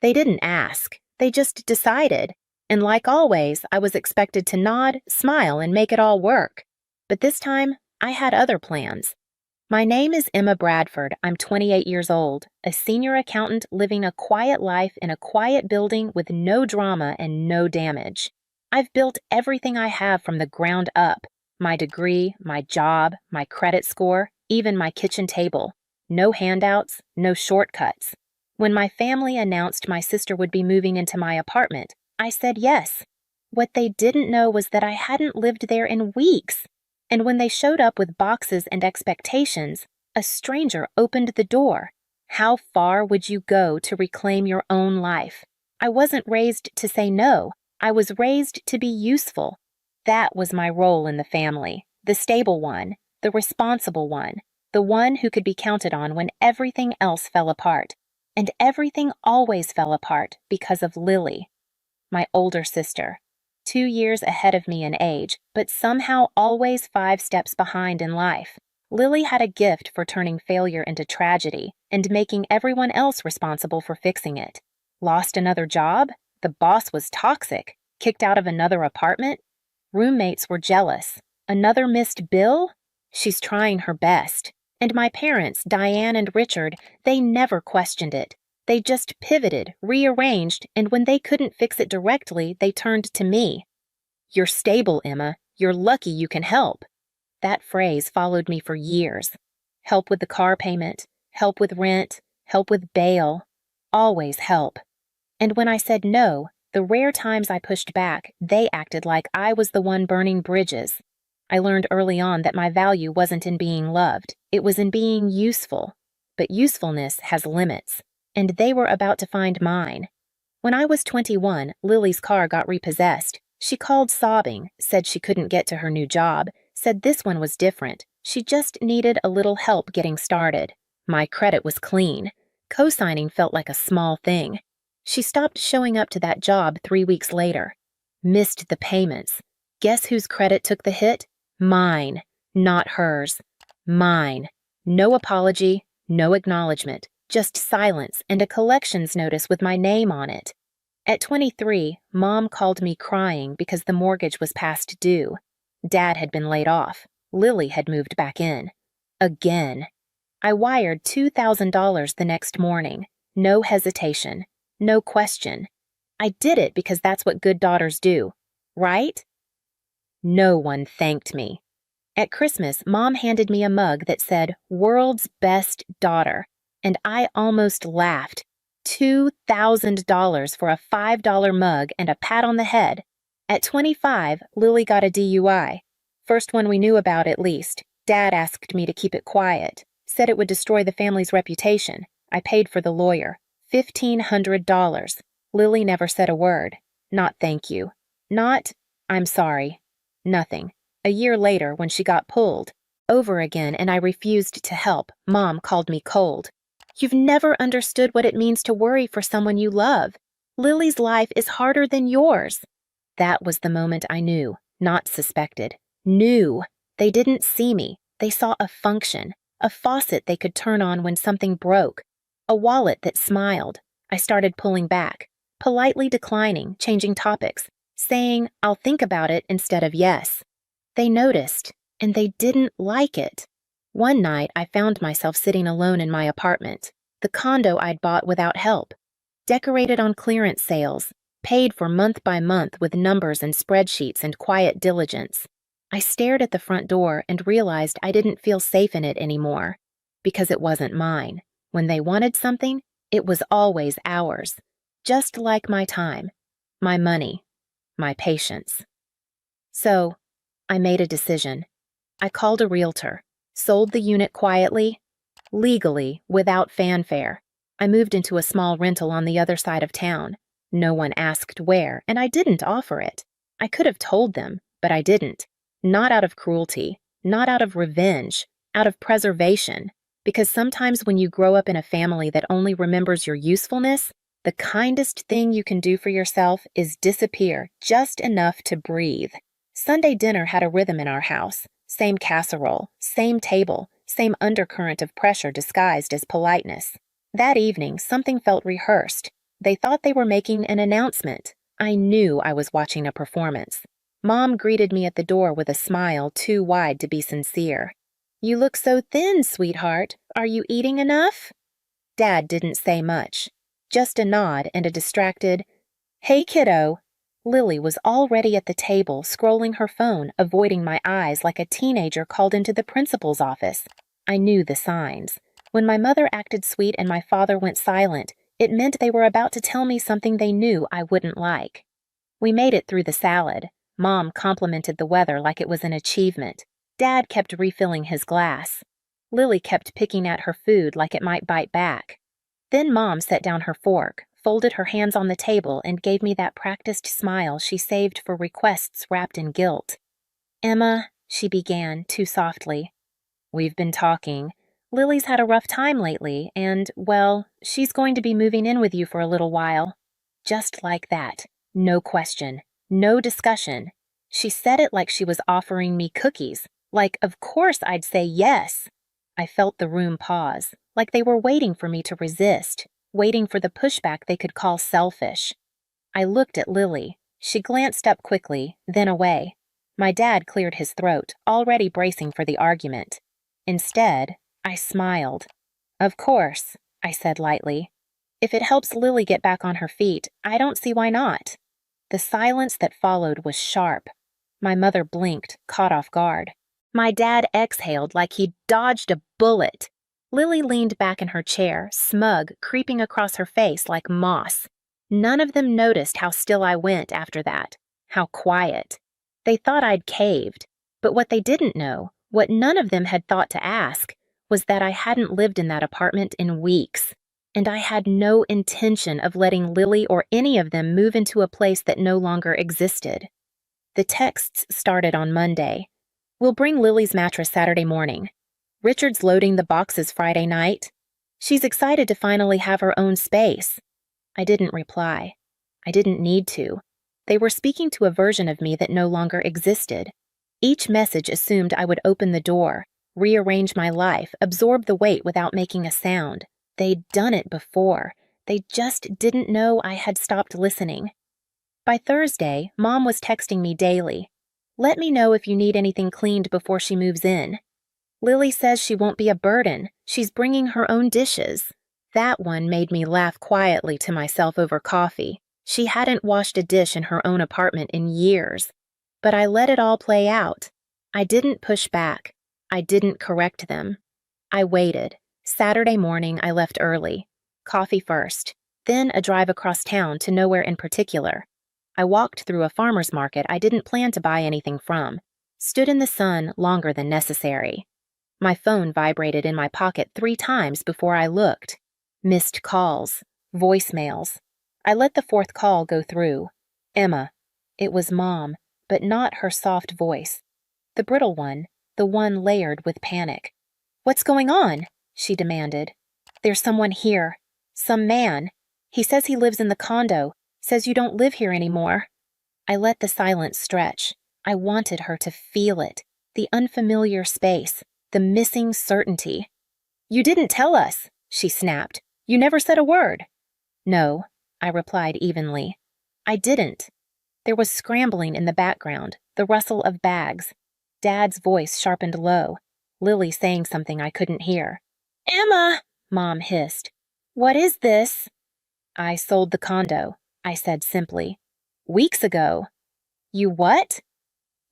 They didn't ask, they just decided. And like always, I was expected to nod, smile, and make it all work. But this time, I had other plans. My name is Emma Bradford. I'm 28 years old, a senior accountant living a quiet life in a quiet building with no drama and no damage. I've built everything I have from the ground up: my degree, my job, my credit score, even my kitchen table. No handouts, no shortcuts. When my family announced my sister would be moving into my apartment, I said yes. What they didn't know was that I hadn't lived there in weeks. And when they showed up with boxes and expectations, a stranger opened the door. How far would you go to reclaim your own life? I wasn't raised to say no. I was raised to be useful. That was my role in the family, the stable one, the responsible one, the one who could be counted on when everything else fell apart. And everything always fell apart because of Lily, my older sister. 2 years ahead of me in age, but somehow always 5 steps behind in life. Lily had a gift for turning failure into tragedy and making everyone else responsible for fixing it. Lost another job? The boss was toxic. Kicked out of another apartment? Roommates were jealous. Another missed bill? She's trying her best. And my parents, Diane and Richard, they never questioned it. They just pivoted, rearranged, and when they couldn't fix it directly, they turned to me. "You're stable, Emma. You're lucky you can help." That phrase followed me for years. Help with the car payment, help with rent, help with bail. Always help. And when I said no, the rare times I pushed back, they acted like I was the one burning bridges. I learned early on that my value wasn't in being loved, it was in being useful. But usefulness has limits. And they were about to find mine. When I was 21, Lily's car got repossessed. She called sobbing, said she couldn't get to her new job, said this one was different. She just needed a little help getting started. My credit was clean. Co-signing felt like a small thing. She stopped showing up to that job 3 weeks later. Missed the payments. Guess whose credit took the hit? Mine, not hers. Mine. No apology, no acknowledgement. Just silence and a collections notice with my name on it. At 23, Mom called me crying because the mortgage was past due. Dad had been laid off. Lily had moved back in. Again. I wired $2,000 the next morning. No hesitation. No question. I did it because that's what good daughters do. Right? No one thanked me. At Christmas, Mom handed me a mug that said, "World's Best Daughter." And I almost laughed. $2,000 for a $5 mug and a pat on the head. At 25, Lily got a DUI. First one we knew about, at least. Dad asked me to keep it quiet. Said it would destroy the family's reputation. I paid for the lawyer. $1,500. Lily never said a word. Not thank you. Not, I'm sorry. Nothing. A year later, when she got pulled, over again, and I refused to help, Mom called me cold. "You've never understood what it means to worry for someone you love. Lily's life is harder than yours." That was the moment I knew, not suspected. Knew. They didn't see me. They saw a function, a faucet they could turn on when something broke, a wallet that smiled. I started pulling back, politely declining, changing topics, saying, "I'll think about it," instead of yes. They noticed, and they didn't like it. One night, I found myself sitting alone in my apartment, the condo I'd bought without help, decorated on clearance sales, paid for month by month with numbers and spreadsheets and quiet diligence. I stared at the front door and realized I didn't feel safe in it anymore, because it wasn't mine. When they wanted something, it was always ours, just like my time, my money, my patience. So, I made a decision. I called a realtor. Sold the unit quietly, legally, without fanfare. I moved into a small rental on the other side of town. No one asked where, and I didn't offer it. I could have told them, but I didn't. Not out of cruelty, not out of revenge, out of preservation. Because sometimes when you grow up in a family that only remembers your usefulness, the kindest thing you can do for yourself is disappear just enough to breathe. Sunday dinner had a rhythm in our house. Same casserole, same table, same undercurrent of pressure disguised as politeness. That evening, something felt rehearsed. They thought they were making an announcement. I knew I was watching a performance. Mom greeted me at the door with a smile too wide to be sincere. "You look so thin, sweetheart. Are you eating enough?" Dad didn't say much, just a nod and a distracted, "Hey, kiddo." Lily was already at the table, scrolling her phone, avoiding my eyes like a teenager called into the principal's office. I knew the signs. When my mother acted sweet and my father went silent, it meant they were about to tell me something they knew I wouldn't like. We made it through the salad. Mom complimented the weather like it was an achievement. Dad kept refilling his glass. Lily kept picking at her food like it might bite back. Then Mom set down her fork, folded her hands on the table, and gave me that practiced smile she saved for requests wrapped in guilt. "Emma," she began, too softly. "We've been talking. Lily's had a rough time lately, and, well, she's going to be moving in with you for a little while." Just like that. No question. No discussion. She said it like she was offering me cookies. Like, of course I'd say yes. I felt the room pause, like they were waiting for me to resist, waiting for the pushback they could call selfish. I looked at Lily. She glanced up quickly, then away. My dad cleared his throat, already bracing for the argument. Instead, I smiled. "Of course," I said lightly. "If it helps Lily get back on her feet, I don't see why not." The silence that followed was sharp. My mother blinked, caught off guard. My dad exhaled like he'd dodged a bullet. Lily leaned back in her chair, smug, creeping across her face like moss. None of them noticed how still I went after that, how quiet. They thought I'd caved, but what they didn't know, what none of them had thought to ask, was that I hadn't lived in that apartment in weeks, and I had no intention of letting Lily or any of them move into a place that no longer existed. The texts started on Monday. "We'll bring Lily's mattress Saturday morning. Richard's loading the boxes Friday night. She's excited to finally have her own space." I didn't reply. I didn't need to. They were speaking to a version of me that no longer existed. Each message assumed I would open the door, rearrange my life, absorb the weight without making a sound. They'd done it before. They just didn't know I had stopped listening. By Thursday, Mom was texting me daily. "Let me know if you need anything cleaned before she moves in. Lily says she won't be a burden. She's bringing her own dishes." That one made me laugh quietly to myself over coffee. She hadn't washed a dish in her own apartment in years. But I let it all play out. I didn't push back. I didn't correct them. I waited. Saturday morning, I left early. Coffee first, then a drive across town to nowhere in particular. I walked through a farmer's market I didn't plan to buy anything from, stood in the sun longer than necessary. My phone vibrated in my pocket 3 times before I looked. Missed calls, voicemails. I let the 4th call go through. Emma. It was Mom, but not her soft voice. The brittle one, the one layered with panic. "What's going on?" she demanded. "There's someone here. Some man. He says he lives in the condo, says you don't live here anymore." I let the silence stretch. I wanted her to feel it, the unfamiliar space, the missing certainty. "You didn't tell us," she snapped. "You never said a word." "No," I replied evenly. "I didn't." There was scrambling in the background, the rustle of bags. Dad's voice sharpened low, Lily saying something I couldn't hear. "Emma!" Mom hissed. "What is this?" "I sold the condo," I said simply. "Weeks ago." "You what?"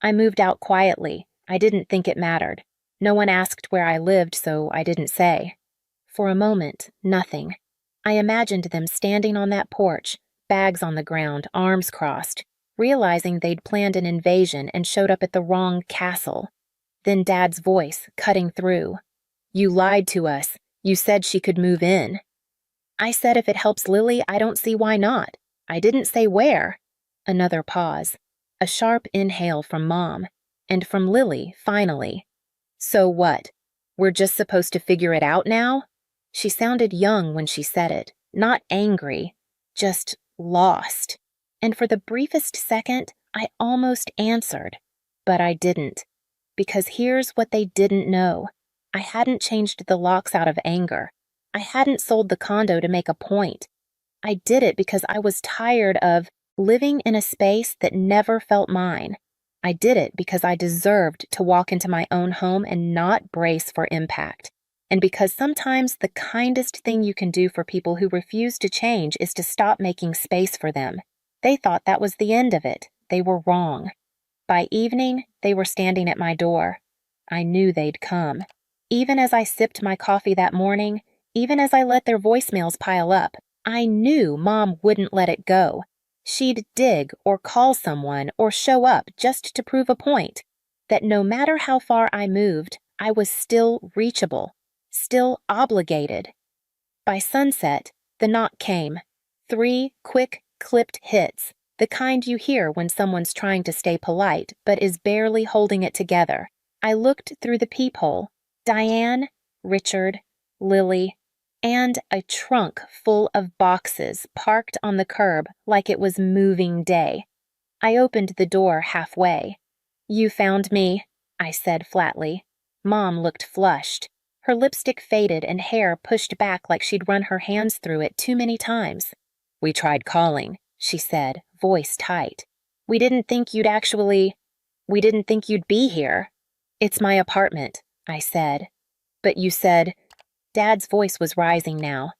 "I moved out quietly. I didn't think it mattered. No one asked where I lived, so I didn't say." For a moment, nothing. I imagined them standing on that porch, bags on the ground, arms crossed, realizing they'd planned an invasion and showed up at the wrong castle. Then Dad's voice, cutting through. "You lied to us. You said she could move in." I said if it helps Lily, I don't see why not. I didn't say where. Another pause. A sharp inhale from Mom. And from Lily, finally. "So what? We're just supposed to figure it out now?" She sounded young when she said it, not angry, just lost. And for the briefest second, I almost answered. But I didn't. Because here's what they didn't know. I hadn't changed the locks out of anger. I hadn't sold the condo to make a point. I did it because I was tired of living in a space that never felt mine. I did it because I deserved to walk into my own home and not brace for impact. And because sometimes the kindest thing you can do for people who refuse to change is to stop making space for them. They thought that was the end of it. They were wrong. By evening, they were standing at my door. I knew they'd come. Even as I sipped my coffee that morning, even as I let their voicemails pile up, I knew Mom wouldn't let it go. She'd dig or call someone or show up just to prove a point, that no matter how far I moved, I was still reachable, still obligated. By sunset, the knock came. 3 quick, clipped hits, the kind you hear when someone's trying to stay polite but is barely holding it together. I looked through the peephole. Diane, Richard, Lily, and a trunk full of boxes parked on the curb like it was moving day. I opened the door halfway. "You found me," I said flatly. Mom looked flushed. Her lipstick faded and hair pushed back like she'd run her hands through it too many times. "We tried calling," she said, voice tight. We didn't think you'd be here." "It's my apartment," I said. "But you said—" Dad's voice was rising now.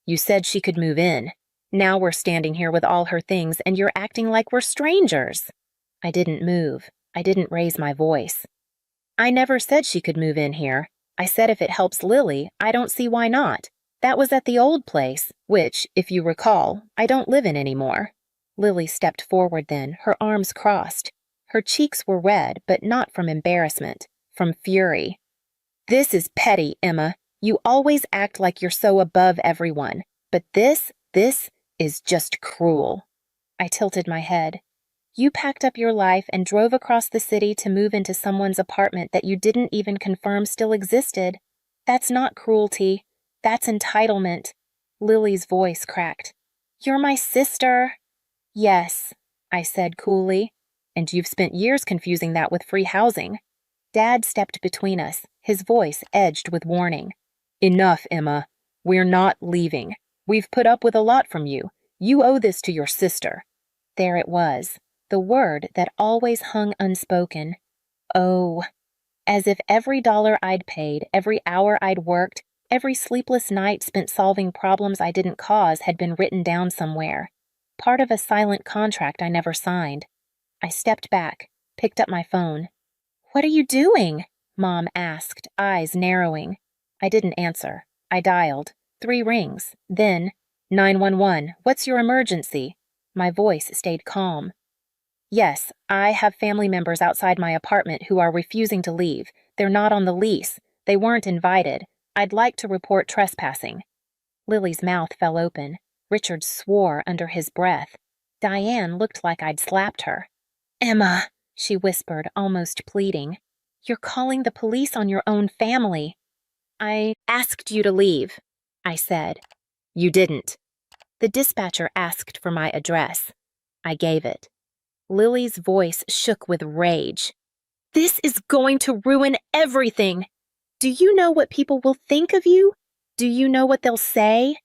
"You said she could move in. Now we're standing here with all her things and you're acting like we're strangers." I didn't move. I didn't raise my voice. "I never said she could move in here. I said if it helps Lily, I don't see why not. That was at the old place, which, if you recall, I don't live in anymore." Lily stepped forward then, her arms crossed. Her cheeks were red, but not from embarrassment, from fury. "This is petty, Emma. You always act like you're so above everyone. But this is just cruel." I tilted my head. "You packed up your life and drove across the city to move into someone's apartment that you didn't even confirm still existed. That's not cruelty. That's entitlement." Lily's voice cracked. "You're my sister." "Yes," I said coolly. "And you've spent years confusing that with free housing." Dad stepped between us, his voice edged with warning. "Enough, Emma. We're not leaving. We've put up with a lot from you. You owe this to your sister." There it was, the word that always hung unspoken. Oh. As if every dollar I'd paid, every hour I'd worked, every sleepless night spent solving problems I didn't cause had been written down somewhere. Part of a silent contract I never signed. I stepped back, picked up my phone. "What are you doing?" Mom asked, eyes narrowing. I didn't answer. I dialed. 3 rings. Then, 911, what's your emergency? My voice stayed calm. "Yes, I have family members outside my apartment who are refusing to leave. They're not on the lease. They weren't invited. I'd like to report trespassing." Lily's mouth fell open. Richard swore under his breath. Diane looked like I'd slapped her. "Emma," she whispered, almost pleading. "You're calling the police on your own family." "I asked you to leave," I said. "You didn't." "The dispatcher asked for my address." I gave it. Lily's voice shook with rage. "This is going to ruin everything. Do you know what people will think of you? Do you know what they'll say?"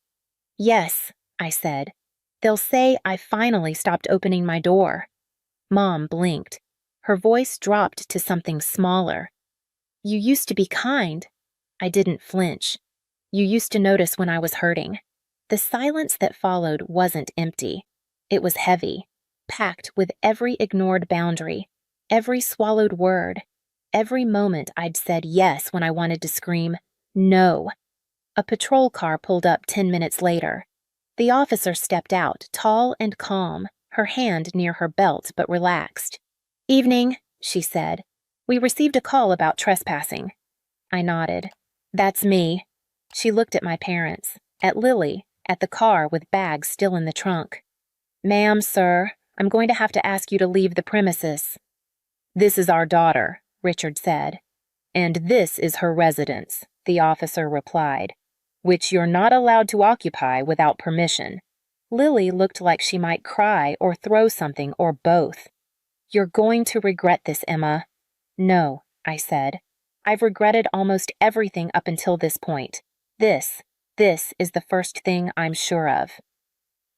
"Yes," I said. "They'll say I finally stopped opening my door." Mom blinked. Her voice dropped to something smaller. "You used to be kind." I didn't flinch. "You used to notice when I was hurting." The silence that followed wasn't empty. It was heavy, packed with every ignored boundary, every swallowed word, every moment I'd said yes when I wanted to scream, "No." A patrol car pulled up 10 minutes later. The officer stepped out, tall and calm, her hand near her belt but relaxed. "Evening," she said. "We received a call about trespassing." I nodded. "That's me." She looked at my parents, at Lily, at the car with bags still in the trunk. "Ma'am, sir, I'm going to have to ask you to leave the premises." "This is our daughter," Richard said. "And this is her residence," the officer replied, "which you're not allowed to occupy without permission." Lily looked like she might cry or throw something or both. "You're going to regret this, Emma." "No," I said. "I've regretted almost everything up until this point. This is the first thing I'm sure of."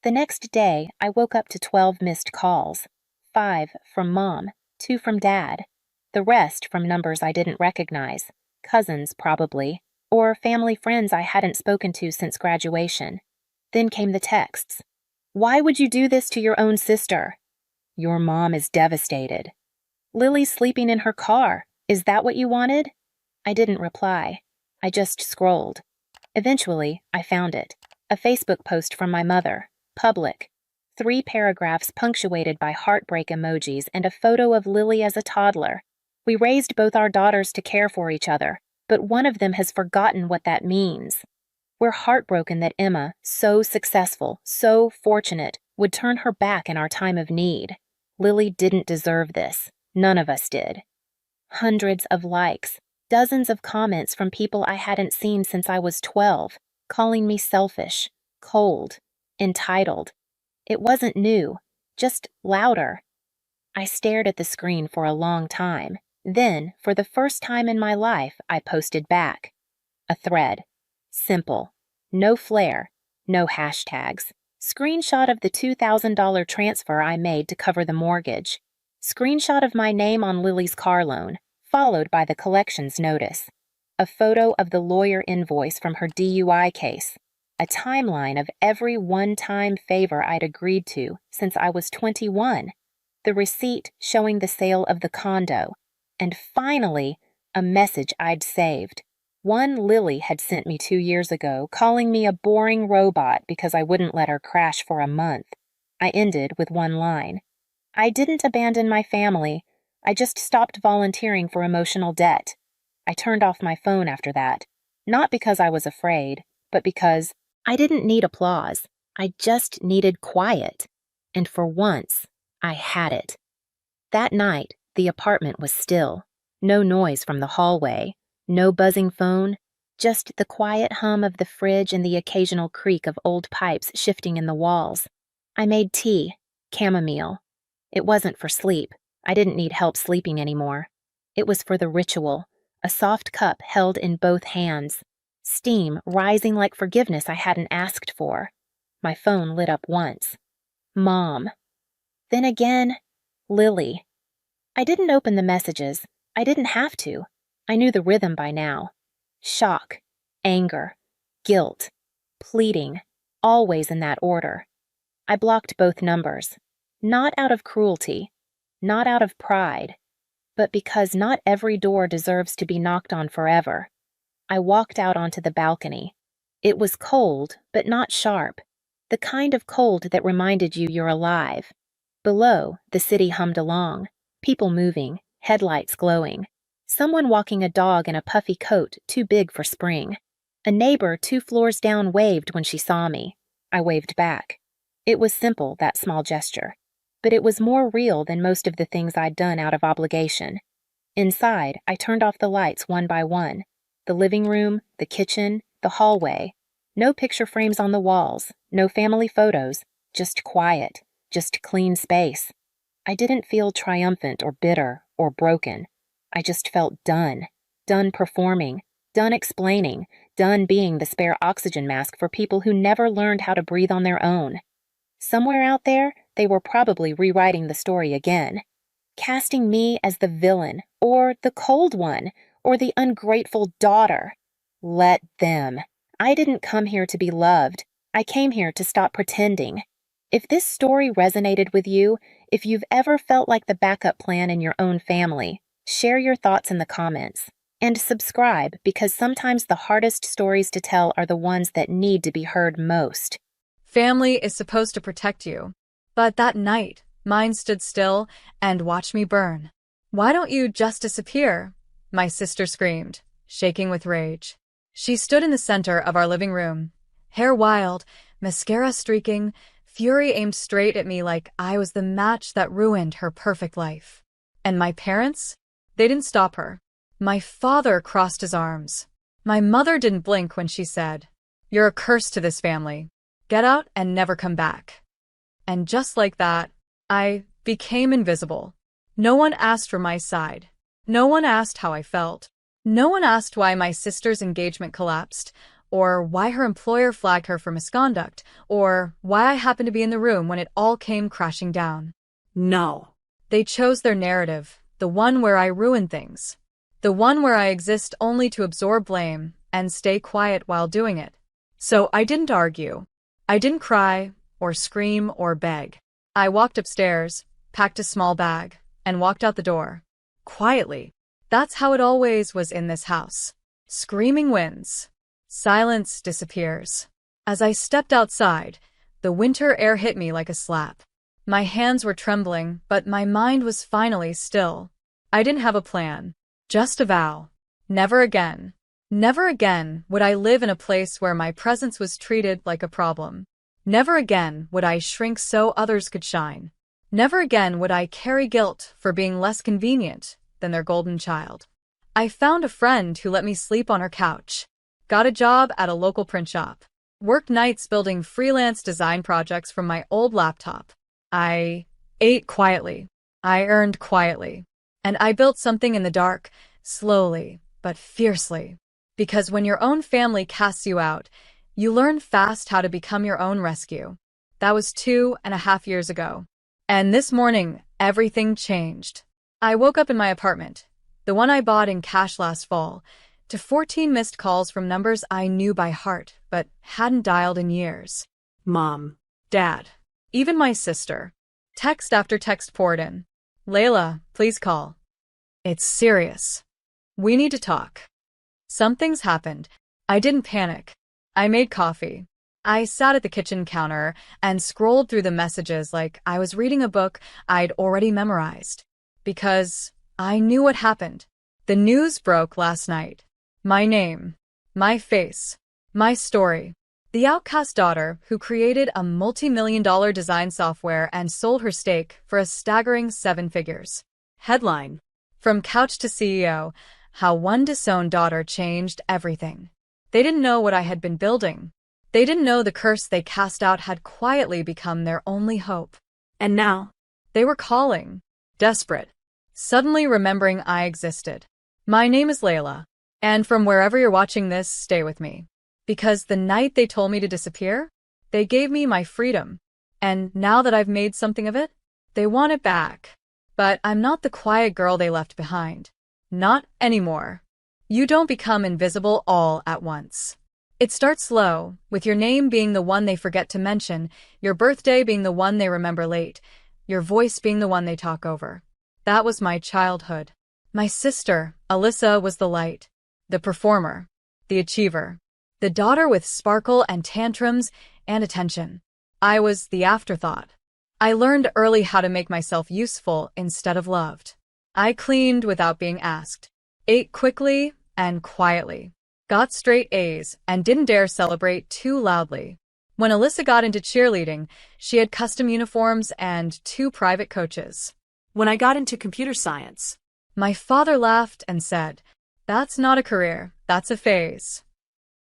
The next day, I woke up to 12 missed calls. 5 from Mom, 2 from Dad. The rest from numbers I didn't recognize, cousins probably, or family friends I hadn't spoken to since graduation. Then came the texts. "Why would you do this to your own sister?" "Your mom is devastated." "Lily's sleeping in her car. Is that what you wanted?" I didn't reply. I just scrolled. Eventually, I found it. A Facebook post from my mother. Public. 3 paragraphs punctuated by heartbreak emojis and a photo of Lily as a toddler. "We raised both our daughters to care for each other, but one of them has forgotten what that means. We're heartbroken that Emma, so successful, so fortunate, would turn her back in our time of need. Lily didn't deserve this. None of us did." Hundreds of likes, dozens of comments from people I hadn't seen since I was 12, calling me selfish, cold, entitled. It wasn't new, just louder. I stared at the screen for a long time. Then, for the first time in my life, I posted back. A thread. Simple. No flair. No hashtags. Screenshot of the $2,000 transfer I made to cover the mortgage. Screenshot of my name on Lily's car loan, followed by the collections notice. A photo of the lawyer invoice from her DUI case. A timeline of every one-time favor I'd agreed to since I was 21. The receipt showing the sale of the condo. And finally, a message I'd saved. One Lily had sent me 2 years ago, calling me a boring robot because I wouldn't let her crash for a month. I ended with one line. "I didn't abandon my family. I just stopped volunteering for emotional debt." I turned off my phone after that. Not because I was afraid, but because I didn't need applause. I just needed quiet. And for once, I had it. That night, the apartment was still. No noise from the hallway. No buzzing phone. Just the quiet hum of the fridge and the occasional creak of old pipes shifting in the walls. I made tea. Chamomile. It wasn't for sleep. I didn't need help sleeping anymore. It was for the ritual. A soft cup held in both hands. Steam rising like forgiveness I hadn't asked for. My phone lit up once. Mom. Then again, Lily. I didn't open the messages. I didn't have to. I knew the rhythm by now. Shock, anger, guilt, pleading, always in that order. I blocked both numbers. Not out of cruelty, not out of pride, but because not every door deserves to be knocked on forever. I walked out onto the balcony. It was cold, but not sharp. The kind of cold that reminded you you're alive. Below, the city hummed along. People moving, headlights glowing. Someone walking a dog in a puffy coat too big for spring. A neighbor 2 floors down waved when she saw me. I waved back. It was simple, that small gesture. But it was more real than most of the things I'd done out of obligation. Inside, I turned off the lights one by one. The living room, the kitchen, the hallway. No picture frames on the walls, no family photos, just quiet, just clean space. I didn't feel triumphant or bitter or broken. I just felt done. Done performing. Done explaining. Done being the spare oxygen mask for people who never learned how to breathe on their own. Somewhere out there, they were probably rewriting the story again. Casting me as the villain, or the cold one, or the ungrateful daughter. Let them. I didn't come here to be loved. I came here to stop pretending. If this story resonated with you, if you've ever felt like the backup plan in your own family, share your thoughts in the comments. And subscribe, because sometimes the hardest stories to tell are the ones that need to be heard most. Family is supposed to protect you. But that night, mine stood still and watched me burn. "Why don't you just disappear?" my sister screamed, shaking with rage. She stood in the center of our living room, hair wild, mascara streaking, fury aimed straight at me like I was the match that ruined her perfect life. And my parents? They didn't stop her. My father crossed his arms. My mother didn't blink when she said, "You're a curse to this family. Get out and never come back." And just like that, I became invisible. No one asked for my side. No one asked how I felt. No one asked why my sister's engagement collapsed, or why her employer flagged her for misconduct, or why I happened to be in the room when it all came crashing down. No. They chose their narrative, the one where I ruin things. The one where I exist only to absorb blame and stay quiet while doing it. So I didn't argue. I didn't cry, or scream, or beg. I walked upstairs, packed a small bag, and walked out the door. Quietly. That's how it always was in this house. Screaming wins. Silence disappears. As I stepped outside, the winter air hit me like a slap. My hands were trembling, but my mind was finally still. I didn't have a plan. Just a vow. Never again. Never again would I live in a place where my presence was treated like a problem. Never again would I shrink so others could shine. Never again would I carry guilt for being less convenient than their golden child. I found a friend who let me sleep on her couch. Got a job at a local print shop. Worked nights building freelance design projects from my old laptop. I ate quietly. I earned quietly. And I built something in the dark, slowly, but fiercely. Because when your own family casts you out, you learn fast how to become your own rescue. That was 2.5 years ago. And this morning, everything changed. I woke up in my apartment, the one I bought in cash last fall, to 14 missed calls from numbers I knew by heart, but hadn't dialed in years. Mom. Dad. Even my sister. Text after text poured in. Layla, please call. It's serious. We need to talk. Something's happened. I didn't panic. I made coffee. I sat at the kitchen counter and scrolled through the messages like I was reading a book I'd already memorized. Because I knew what happened. The news broke last night. My name. My face. My story. The outcast daughter who created a multi-million-dollar design software and sold her stake for a staggering 7 figures. Headline. From couch to CEO, how one disowned daughter changed everything. They didn't know what I had been building. They didn't know the curse they cast out had quietly become their only hope. And now? They were calling. Desperate. Suddenly remembering I existed. My name is Layla. And from wherever you're watching this, stay with me. Because the night they told me to disappear, they gave me my freedom. And now that I've made something of it, they want it back. But I'm not the quiet girl they left behind. Not anymore. You don't become invisible all at once. It starts slow, with your name being the one they forget to mention, your birthday being the one they remember late, your voice being the one they talk over. That was my childhood. My sister, Alyssa, was the light, the performer, the achiever, the daughter with sparkle and tantrums and attention. I was the afterthought. I learned early how to make myself useful instead of loved. I cleaned without being asked, ate quickly and quietly, got straight A's, and didn't dare celebrate too loudly. When Alyssa got into cheerleading, she had custom uniforms and 2 private coaches. When I got into computer science. My father laughed and said, "That's not a career, that's a phase."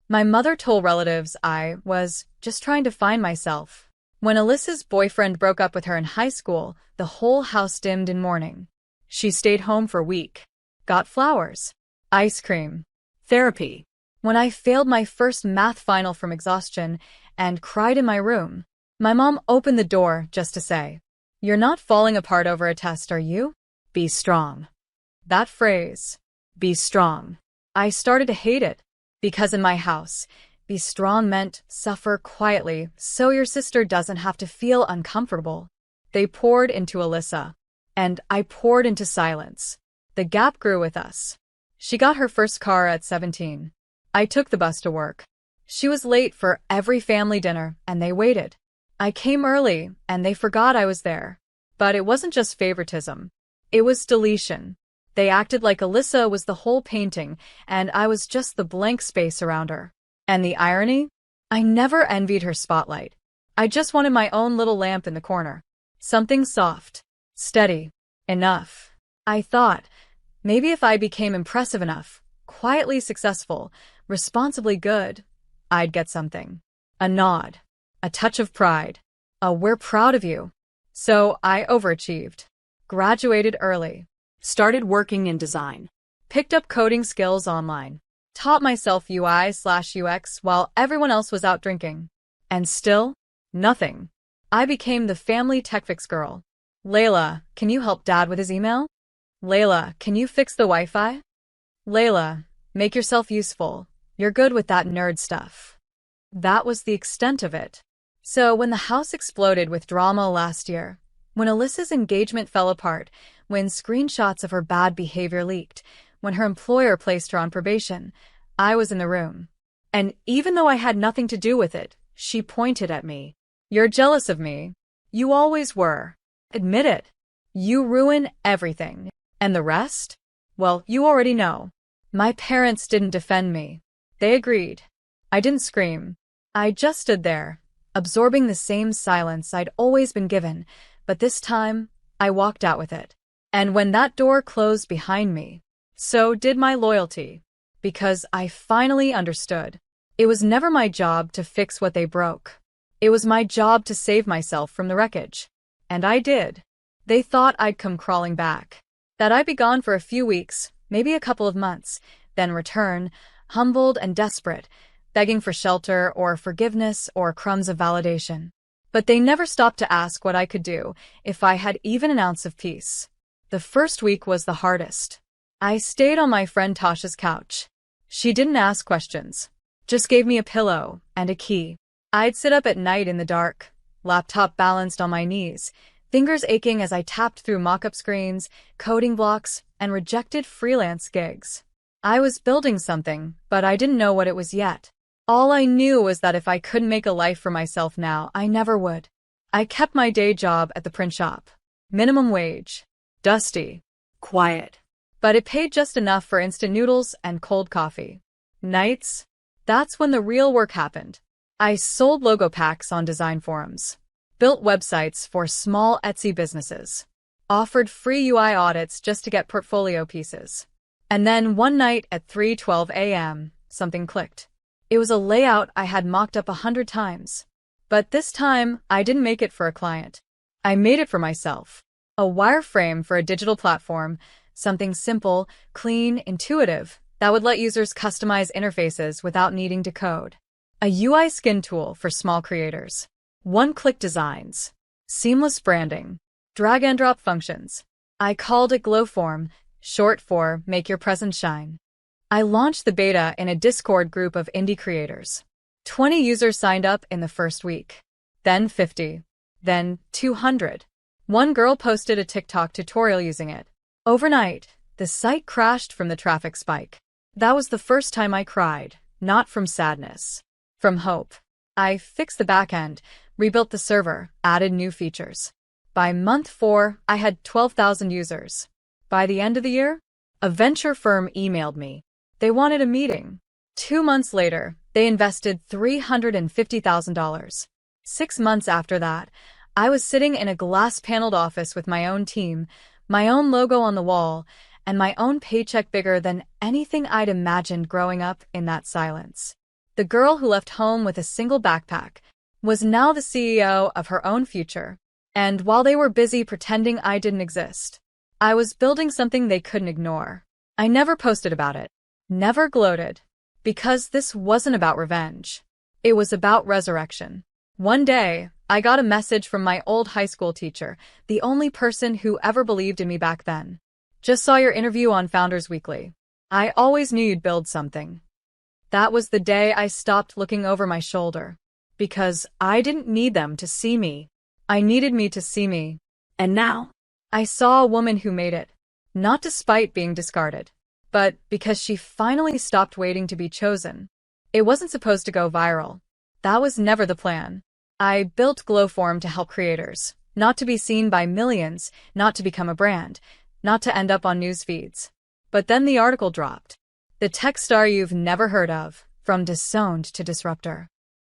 My mother told relatives I was just trying to find myself. When Alyssa's boyfriend broke up with her in high school, the whole house dimmed in mourning. She stayed home for a week. Got flowers. Ice cream. Therapy. When I failed my first math final from exhaustion and cried in my room, my mom opened the door just to say, "You're not falling apart over a test, are you? Be strong." That phrase, be strong, I started to hate it. Because in my house, be strong meant suffer quietly so your sister doesn't have to feel uncomfortable. They poured into Alyssa. And I poured into silence. The gap grew with us. She got her first car at 17. I took the bus to work. She was late for every family dinner, and they waited. I came early, and they forgot I was there. But it wasn't just favoritism. It was deletion. They acted like Alyssa was the whole painting, and I was just the blank space around her. And the irony? I never envied her spotlight. I just wanted my own little lamp in the corner. Something soft. Steady. Enough. I thought, maybe if I became impressive enough, quietly successful, responsibly good, I'd get something. A nod. A touch of pride. A "we're proud of you." So I overachieved. Graduated early. Started working in design. Picked up coding skills online. taught myself UI/UX while everyone else was out drinking. And still, nothing. I became the family tech fix girl. Layla, can you help Dad with his email? Layla, can you fix the Wi-Fi? Layla, make yourself useful. You're good with that nerd stuff. That was the extent of it. So when the house exploded with drama last year, when Alyssa's engagement fell apart, when screenshots of her bad behavior leaked, when her employer placed her on probation, I was in the room. And even though I had nothing to do with it, she pointed at me. You're jealous of me. You always were. Admit it. You ruin everything. And the rest? Well, you already know. My parents didn't defend me. They agreed. I didn't scream. I just stood there, absorbing the same silence I'd always been given, but this time, I walked out with it. And when that door closed behind me, so did my loyalty. Because I finally understood. It was never my job to fix what they broke. It was my job to save myself from the wreckage. And I did. They thought I'd come crawling back. That I'd be gone for a few weeks, maybe a couple of months, then return, humbled and desperate, begging for shelter or forgiveness or crumbs of validation. But they never stopped to ask what I could do if I had even an ounce of peace. The first week was the hardest. I stayed on my friend Tasha's couch. She didn't ask questions, just gave me a pillow and a key. I'd sit up at night in the dark, laptop balanced on my knees, fingers aching as I tapped through mock-up screens, coding blocks, and rejected freelance gigs. I was building something, but I didn't know what it was yet. All I knew was that if I couldn't make a life for myself now, I never would. I kept my day job at the print shop. Minimum wage. Dusty. Quiet. But it paid just enough for instant noodles and cold coffee. Nights? That's when the real work happened. I sold logo packs on design forums, built websites for small Etsy businesses, offered free UI audits just to get portfolio pieces. And then one night at 3:12 a.m., something clicked. It was a layout I had mocked up 100 times. But this time, I didn't make it for a client. I made it for myself. A wireframe for a digital platform, something simple, clean, intuitive, that would let users customize interfaces without needing to code. A UI skin tool for small creators. One-click designs. Seamless branding. Drag-and-drop functions. I called it Glowform, short for Make Your Presence Shine. I launched the beta in a Discord group of indie creators. 20 users signed up in the first week. Then 50. Then 200. One girl posted a TikTok tutorial using it. Overnight, the site crashed from the traffic spike. That was the first time I cried, not from sadness. From hope. I fixed the backend, rebuilt the server, added new features. By month 4, I had 12,000 users. By the end of the year, a venture firm emailed me. They wanted a meeting. 2 months later, they invested $350,000. 6 months after that, I was sitting in a glass-paneled office with my own team, my own logo on the wall, and my own paycheck bigger than anything I'd imagined growing up in that silence. The girl who left home with a single backpack was now the CEO of her own future. And while they were busy pretending I didn't exist, I was building something they couldn't ignore. I never posted about it. Never gloated. Because this wasn't about revenge. It was about resurrection. One day, I got a message from my old high school teacher, the only person who ever believed in me back then. Just saw your interview on Founders Weekly. I always knew you'd build something. That was the day I stopped looking over my shoulder. Because I didn't need them to see me. I needed me to see me. And now? I saw a woman who made it. Not despite being discarded, but because she finally stopped waiting to be chosen. It wasn't supposed to go viral. That was never the plan. I built Glowform to help creators, not to be seen by millions, not to become a brand, not to end up on news feeds. But then the article dropped. The tech star you've never heard of, from disowned to disruptor.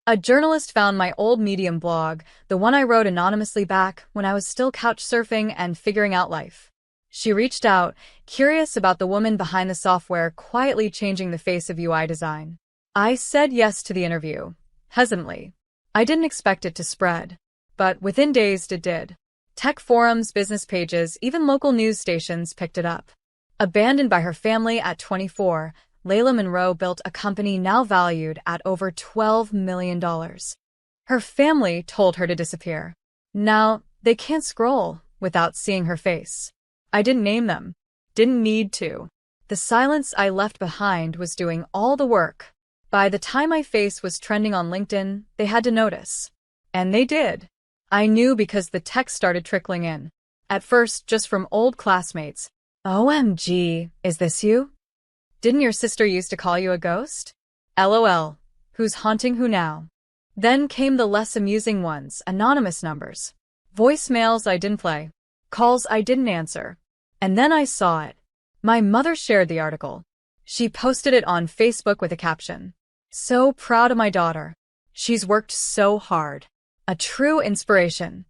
A journalist found my old Medium blog, the one I wrote anonymously back when I was still couch surfing and figuring out life. She reached out, curious about the woman behind the software quietly changing the face of UI design. I said yes to the interview, hesitantly. I didn't expect it to spread. But within days it did. Tech forums, business pages, even local news stations picked it up. Abandoned by her family at 24, Layla Monroe built a company now valued at over $12 million. Her family told her to disappear. Now, they can't scroll without seeing her face. I didn't name them. Didn't need to. The silence I left behind was doing all the work. By the time my face was trending on LinkedIn, they had to notice. And they did. I knew because the text started trickling in. At first, just from old classmates. OMG, is this you? Didn't your sister used to call you a ghost? LOL. Who's haunting who now? Then came the less amusing ones, anonymous numbers. Voicemails I didn't play. Calls I didn't answer. And then I saw it. My mother shared the article. She posted it on Facebook with a caption. So proud of my daughter. She's worked so hard. A true inspiration.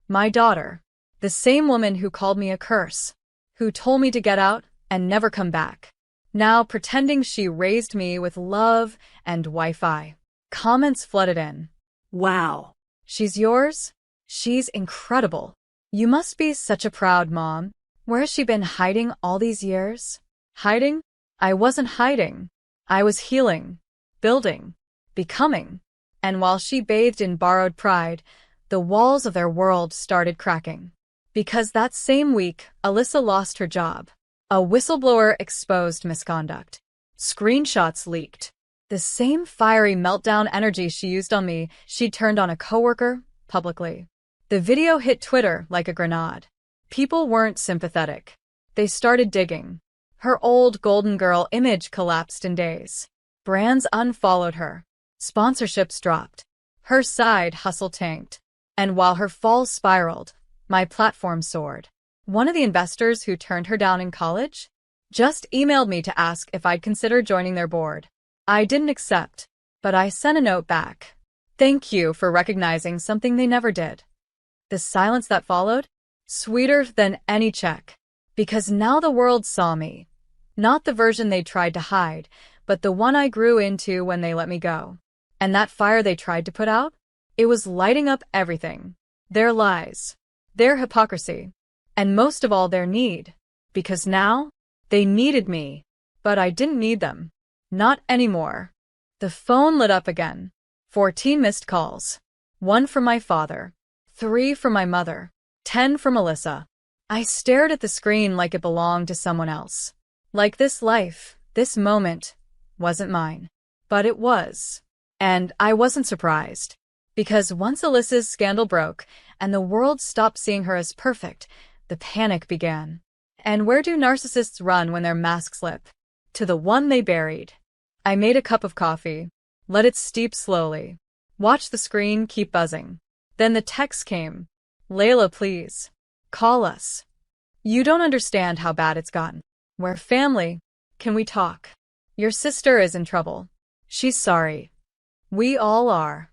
My daughter. The same woman who called me a curse. Who told me to get out and never come back. Now pretending she raised me with love and Wi-Fi. Comments flooded in. Wow. She's yours? She's incredible. You must be such a proud mom. Where has she been hiding all these years? Hiding? I wasn't hiding. I was healing, building, becoming. And while she bathed in borrowed pride, the walls of their world started cracking. Because that same week, Alyssa lost her job. A whistleblower exposed misconduct. Screenshots leaked. The same fiery meltdown energy she used on me, she turned on a coworker, publicly. The video hit Twitter like a grenade. People weren't sympathetic. They started digging. Her old Golden Girl image collapsed in days. Brands unfollowed her. Sponsorships dropped. Her side hustle tanked. And while her fall spiraled, my platform soared. One of the investors who turned her down in college just emailed me to ask if I'd consider joining their board. I didn't accept, but I sent a note back. Thank you for recognizing something they never did. The silence that followed? Sweeter than any check. Because now the world saw me. Not the version they tried to hide, but the one I grew into when they let me go. And that fire they tried to put out? It was lighting up everything. Their lies. Their hypocrisy. And most of all, their need. Because now, they needed me. But I didn't need them. Not anymore. The phone lit up again. 14 missed calls. 1 from my father. 3 from my mother. 10 from Alyssa. I stared at the screen like it belonged to someone else. Like this life, this moment, wasn't mine. But it was. And I wasn't surprised. Because once Alyssa's scandal broke, and the world stopped seeing her as perfect, the panic began. And where do narcissists run when their masks slip? To the one they buried. I made a cup of coffee. Let it steep slowly. Watched the screen keep buzzing. Then the text came. Layla, please. Call us. You don't understand how bad it's gotten. We're family. Can we talk? Your sister is in trouble. She's sorry. We all are.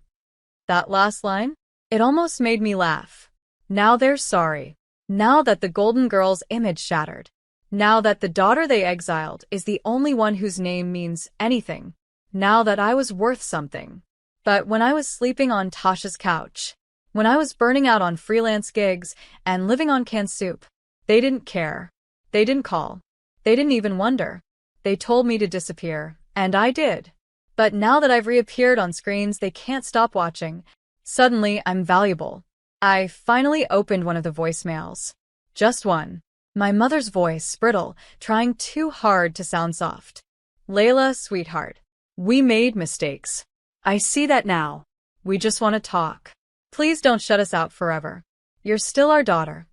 That last line? It almost made me laugh. Now they're sorry. Now that the Golden Girl's image shattered. Now that the daughter they exiled is the only one whose name means anything. Now that I was worth something. But when I was sleeping on Tasha's couch, when I was burning out on freelance gigs and living on canned soup, they didn't care. They didn't call. They didn't even wonder. They told me to disappear, and I did. But now that I've reappeared on screens they can't stop watching, suddenly I'm valuable. I finally opened one of the voicemails. Just one. My mother's voice, brittle, trying too hard to sound soft. Layla, sweetheart. We made mistakes. I see that now. We just want to talk. Please don't shut us out forever. You're still our daughter.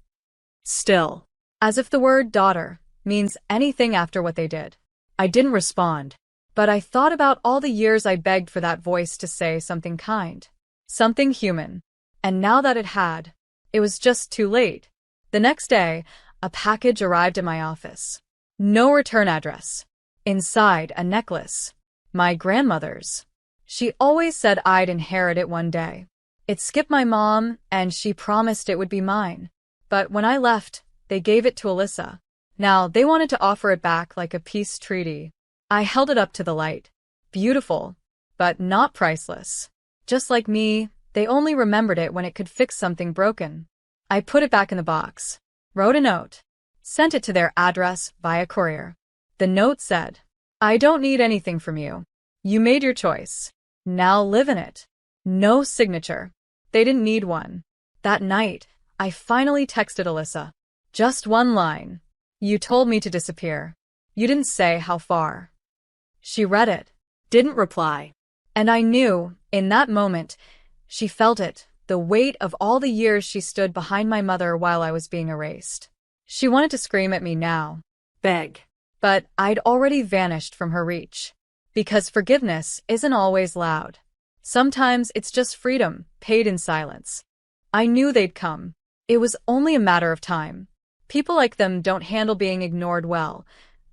Still. As if the word daughter means anything after what they did. I didn't respond. But I thought about all the years I begged for that voice to say something kind. Something human. And now that it had, it was just too late. The next day, a package arrived at my office. No return address. Inside, a necklace. My grandmother's. She always said I'd inherit it one day. It skipped my mom, and she promised it would be mine. But when I left, they gave it to Alyssa. Now, they wanted to offer it back like a peace treaty. I held it up to the light. Beautiful, but not priceless. Just like me, they only remembered it when it could fix something broken. I put it back in the box, wrote a note, sent it to their address via courier. The note said, I don't need anything from you. You made your choice. Now live in it. No signature. They didn't need one. That night, I finally texted Alyssa. Just one line. You told me to disappear. You didn't say how far. She read it, Didn't reply. and I knew, in that moment, she felt it, the weight of all the years she stood behind my mother while I was being erased. She wanted to scream at me now, Beg. but I'd already vanished from her reach. Because forgiveness isn't always loud. Sometimes it's just freedom, paid in silence. I knew they'd come. It was only a matter of time. People like them don't handle being ignored well,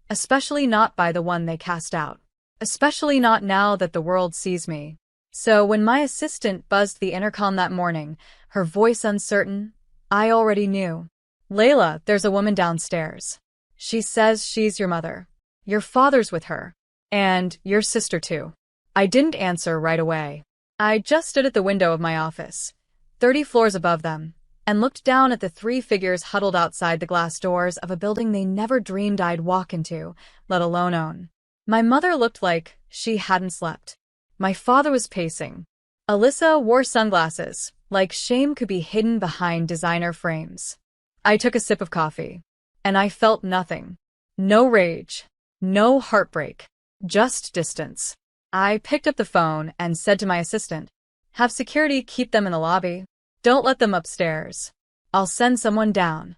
especially not by the one they cast out. Especially not now that the world sees me. So when my assistant buzzed the intercom that morning, her voice uncertain, I already knew. Layla, there's a woman downstairs. She says she's your mother. Your father's with her. And your sister too. I didn't answer right away. I just stood at the window of my office, 30 floors above them, and looked down at the three figures huddled outside the glass doors of a building they never dreamed I'd walk into, let alone own. My mother looked like she hadn't slept. My father was pacing. Alyssa wore sunglasses, like shame could be hidden behind designer frames. I took a sip of coffee, and I felt nothing. No rage, no heartbreak, just distance. I picked up the phone and said to my assistant, have security keep them in the lobby. Don't let them upstairs. I'll send someone down.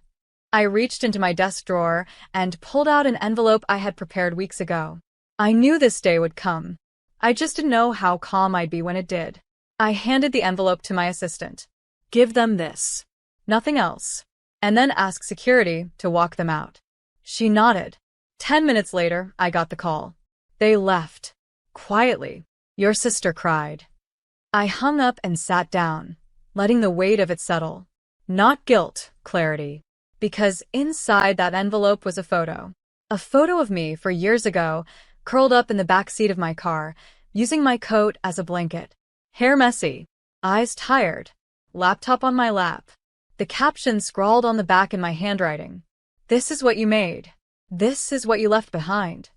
I reached into my desk drawer and pulled out an envelope I had prepared weeks ago. I knew this day would come. I just didn't know how calm I'd be when it did. I handed the envelope to my assistant. Give them this. Nothing else. And then ask security to walk them out. She nodded. 10 minutes later, I got the call. They left. Quietly. Your sister cried. I hung up and sat down, letting the weight of it settle. Not guilt, clarity. Because inside that envelope was a photo. A photo of me for years ago, curled up in the back seat of my car, using my coat as a blanket. Hair messy, eyes tired, laptop on my lap. The caption scrawled on the back in my handwriting. This is what you made. This is what you left behind.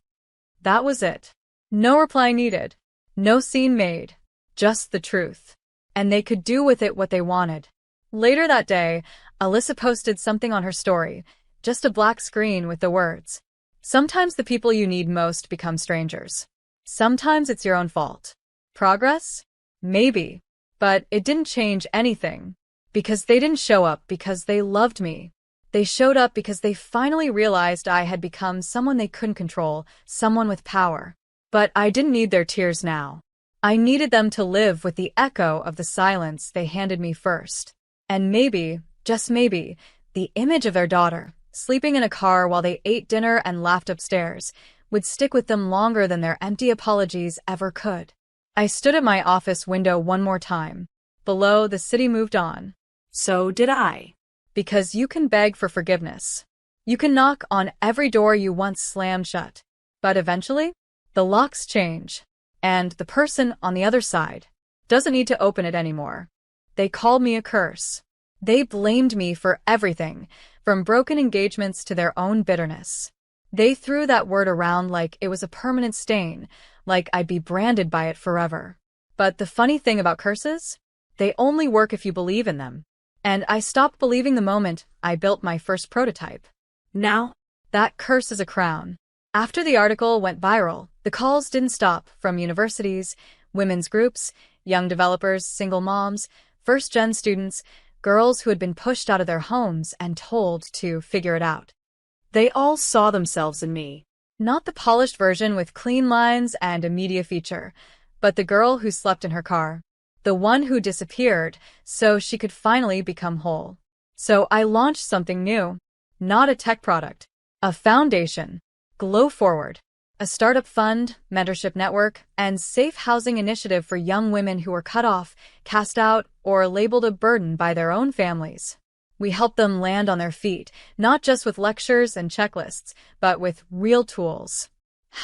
That was it. No reply needed. No scene made. Just the truth. And they could do with it what they wanted. Later that day, Alyssa posted something on her story, just a black screen with the words, sometimes the people you need most become strangers. Sometimes it's your own fault. Progress? Maybe. But it didn't change anything. Because they didn't show up because they loved me. They showed up because they finally realized I had become someone they couldn't control, someone with power. But I didn't need their tears now. I needed them to live with the echo of the silence they handed me first. And maybe, just maybe, the image of their daughter, sleeping in a car while they ate dinner and laughed upstairs, would stick with them longer than their empty apologies ever could. I stood at my office window one more time. Below, the city moved on. So did I. Because you can beg for forgiveness. You can knock on every door you once slammed shut. But eventually, the locks change. And the person on the other side doesn't need to open it anymore. They called me a curse. They blamed me for everything, from broken engagements to their own bitterness. They threw that word around like it was a permanent stain, like I'd be branded by it forever. But the funny thing about curses? They only work if you believe in them. And I stopped believing the moment I built my first prototype. Now, that curse is a crown. After the article went viral, the calls didn't stop from universities, women's groups, young developers, single moms, first-gen students, girls who had been pushed out of their homes and told to figure it out. they all saw themselves in me. Not the polished version with clean lines and a media feature, but the girl who slept in her car. The one who disappeared so she could finally become whole. So I launched something new. Not a tech product. A foundation. Glow Forward. A startup fund, mentorship network, and safe housing initiative for young women who were cut off, cast out, or labeled a burden by their own families. We help them land on their feet, not just with lectures and checklists, but with real tools.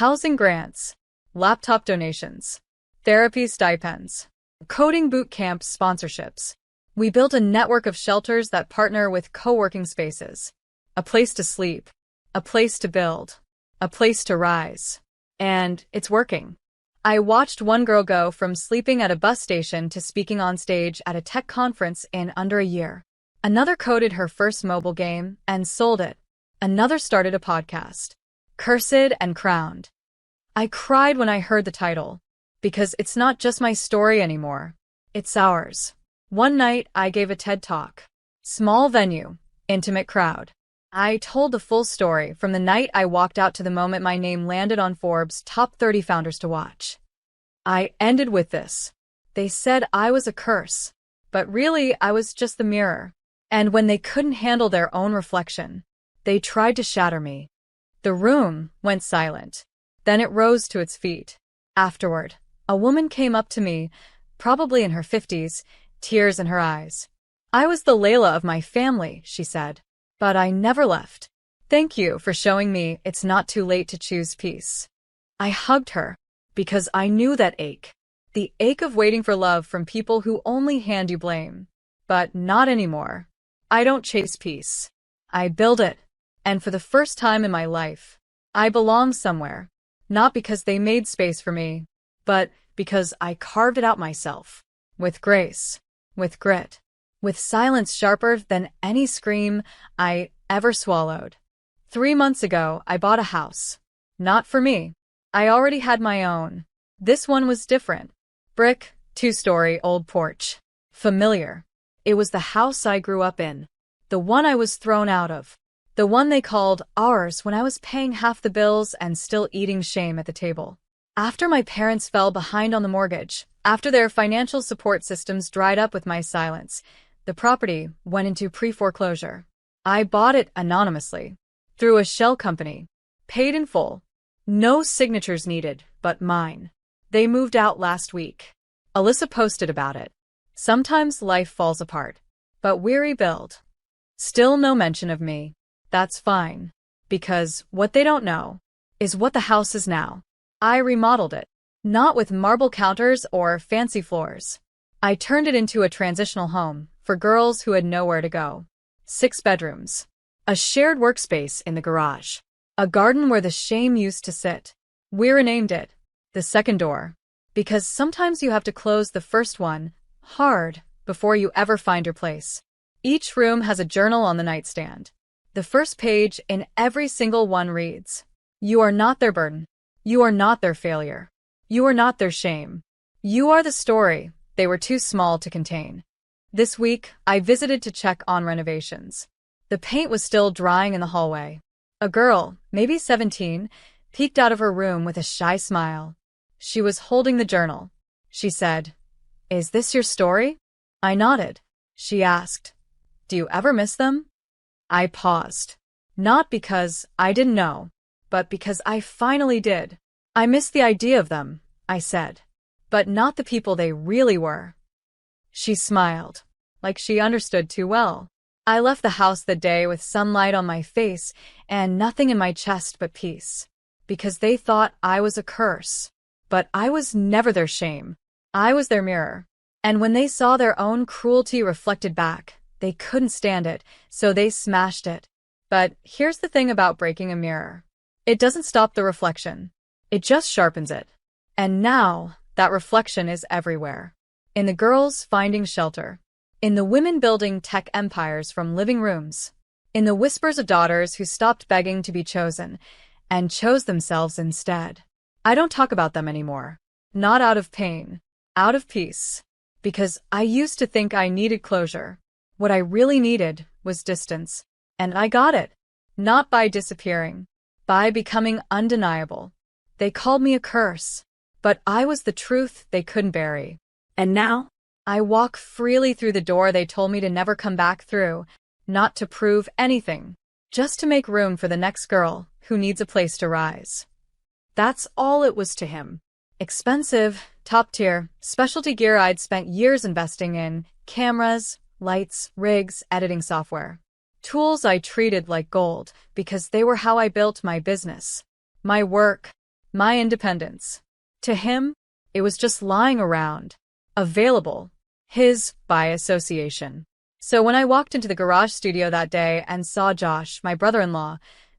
Housing grants, laptop donations, therapy stipends, coding boot camp sponsorships. We built a network of shelters that partner with co-working spaces. A place to sleep, a place to build, a place to rise. And it's working. I watched one girl go from sleeping at a bus station to speaking on stage at a tech conference in under a year. Another coded her first mobile game and sold it. Another started a podcast. Cursed and Crowned. I cried when I heard the title, because it's not just my story anymore. It's ours. One night, I gave a TED Talk. Small venue, intimate crowd. I told the full story from the night I walked out to the moment my name landed on Forbes' top 30 founders to watch. I ended with this. They said I was a curse, but really I was just the mirror. And when they couldn't handle their own reflection, they tried to shatter me. The room went silent. Then it rose to its feet. Afterward, a woman came up to me, probably in her 50s, tears in her eyes. I was the Layla of my family, she said. But I never left. Thank you for showing me it's not too late to choose peace. I hugged her, because I knew that ache. The ache of waiting for love from people who only hand you blame. But not anymore. I don't chase peace. I build it. And for the first time in my life, I belong somewhere. Not because they made space for me, but because I carved it out myself. With grace. With grit. With silence sharper than any scream I ever swallowed. 3 months ago, I bought a house. Not for me. I already had my own. This one was different. Brick, 2-story old porch. Familiar. It was the house I grew up in. The one I was thrown out of. The one they called ours when I was paying half the bills and still eating shame at the table. After my parents fell behind on the mortgage, after their financial support systems dried up with my silence, the property went into pre-foreclosure. I bought it anonymously, through a shell company, paid in full. No signatures needed, but mine. They moved out last week. Alyssa posted about it. Sometimes life falls apart, but we rebuild. Still no mention of me. That's fine, because what they don't know is what the house is now. I remodeled it, not with marble counters or fancy floors. I turned it into a transitional home for girls who had nowhere to go. 6 bedrooms, a shared workspace in the garage, a garden where the shame used to sit. We renamed it the second door, because sometimes you have to close the first one hard before you ever find your place. Each room has a journal on the nightstand. The first page in every single one reads, "You are not their burden. You are not their failure. You are not their shame. You are the story they were too small to contain." This week, I visited to check on renovations. The paint was still drying in the hallway. A girl, maybe 17, peeked out of her room with a shy smile. She was holding the journal. She said, "Is this your story?" I nodded. She asked, "Do you ever miss them?" I paused. Not because I didn't know, but because I finally did. "I miss the idea of them," I said, "but not the people they really were." She smiled, like she understood too well. I left the house that day with sunlight on my face and nothing in my chest but peace. Because they thought I was a curse. But I was never their shame. I was their mirror. And when they saw their own cruelty reflected back, they couldn't stand it, so they smashed it. But here's the thing about breaking a mirror. It doesn't stop the reflection. It just sharpens it. And now, that reflection is everywhere. In the girls finding shelter. In the women building tech empires from living rooms. In the whispers of daughters who stopped begging to be chosen, and chose themselves instead. I don't talk about them anymore. Not out of pain. Out of peace. Because I used to think I needed closure. What I really needed was distance. And I got it. Not by disappearing. By becoming undeniable. They called me a curse. But I was the truth they couldn't bury. And now? I walk freely through the door they told me to never come back through. Not to prove anything. Just to make room for the next girl who needs a place to rise. That's all it was to him. Expensive, top-tier, specialty gear I'd spent years investing in. Cameras, lights, rigs, editing software. Tools I treated like gold because they were how I built my business. My work. My independence. To him, it was just lying around. Available. His by association. So when I walked into the garage studio that day and saw Josh, my brother-in-law,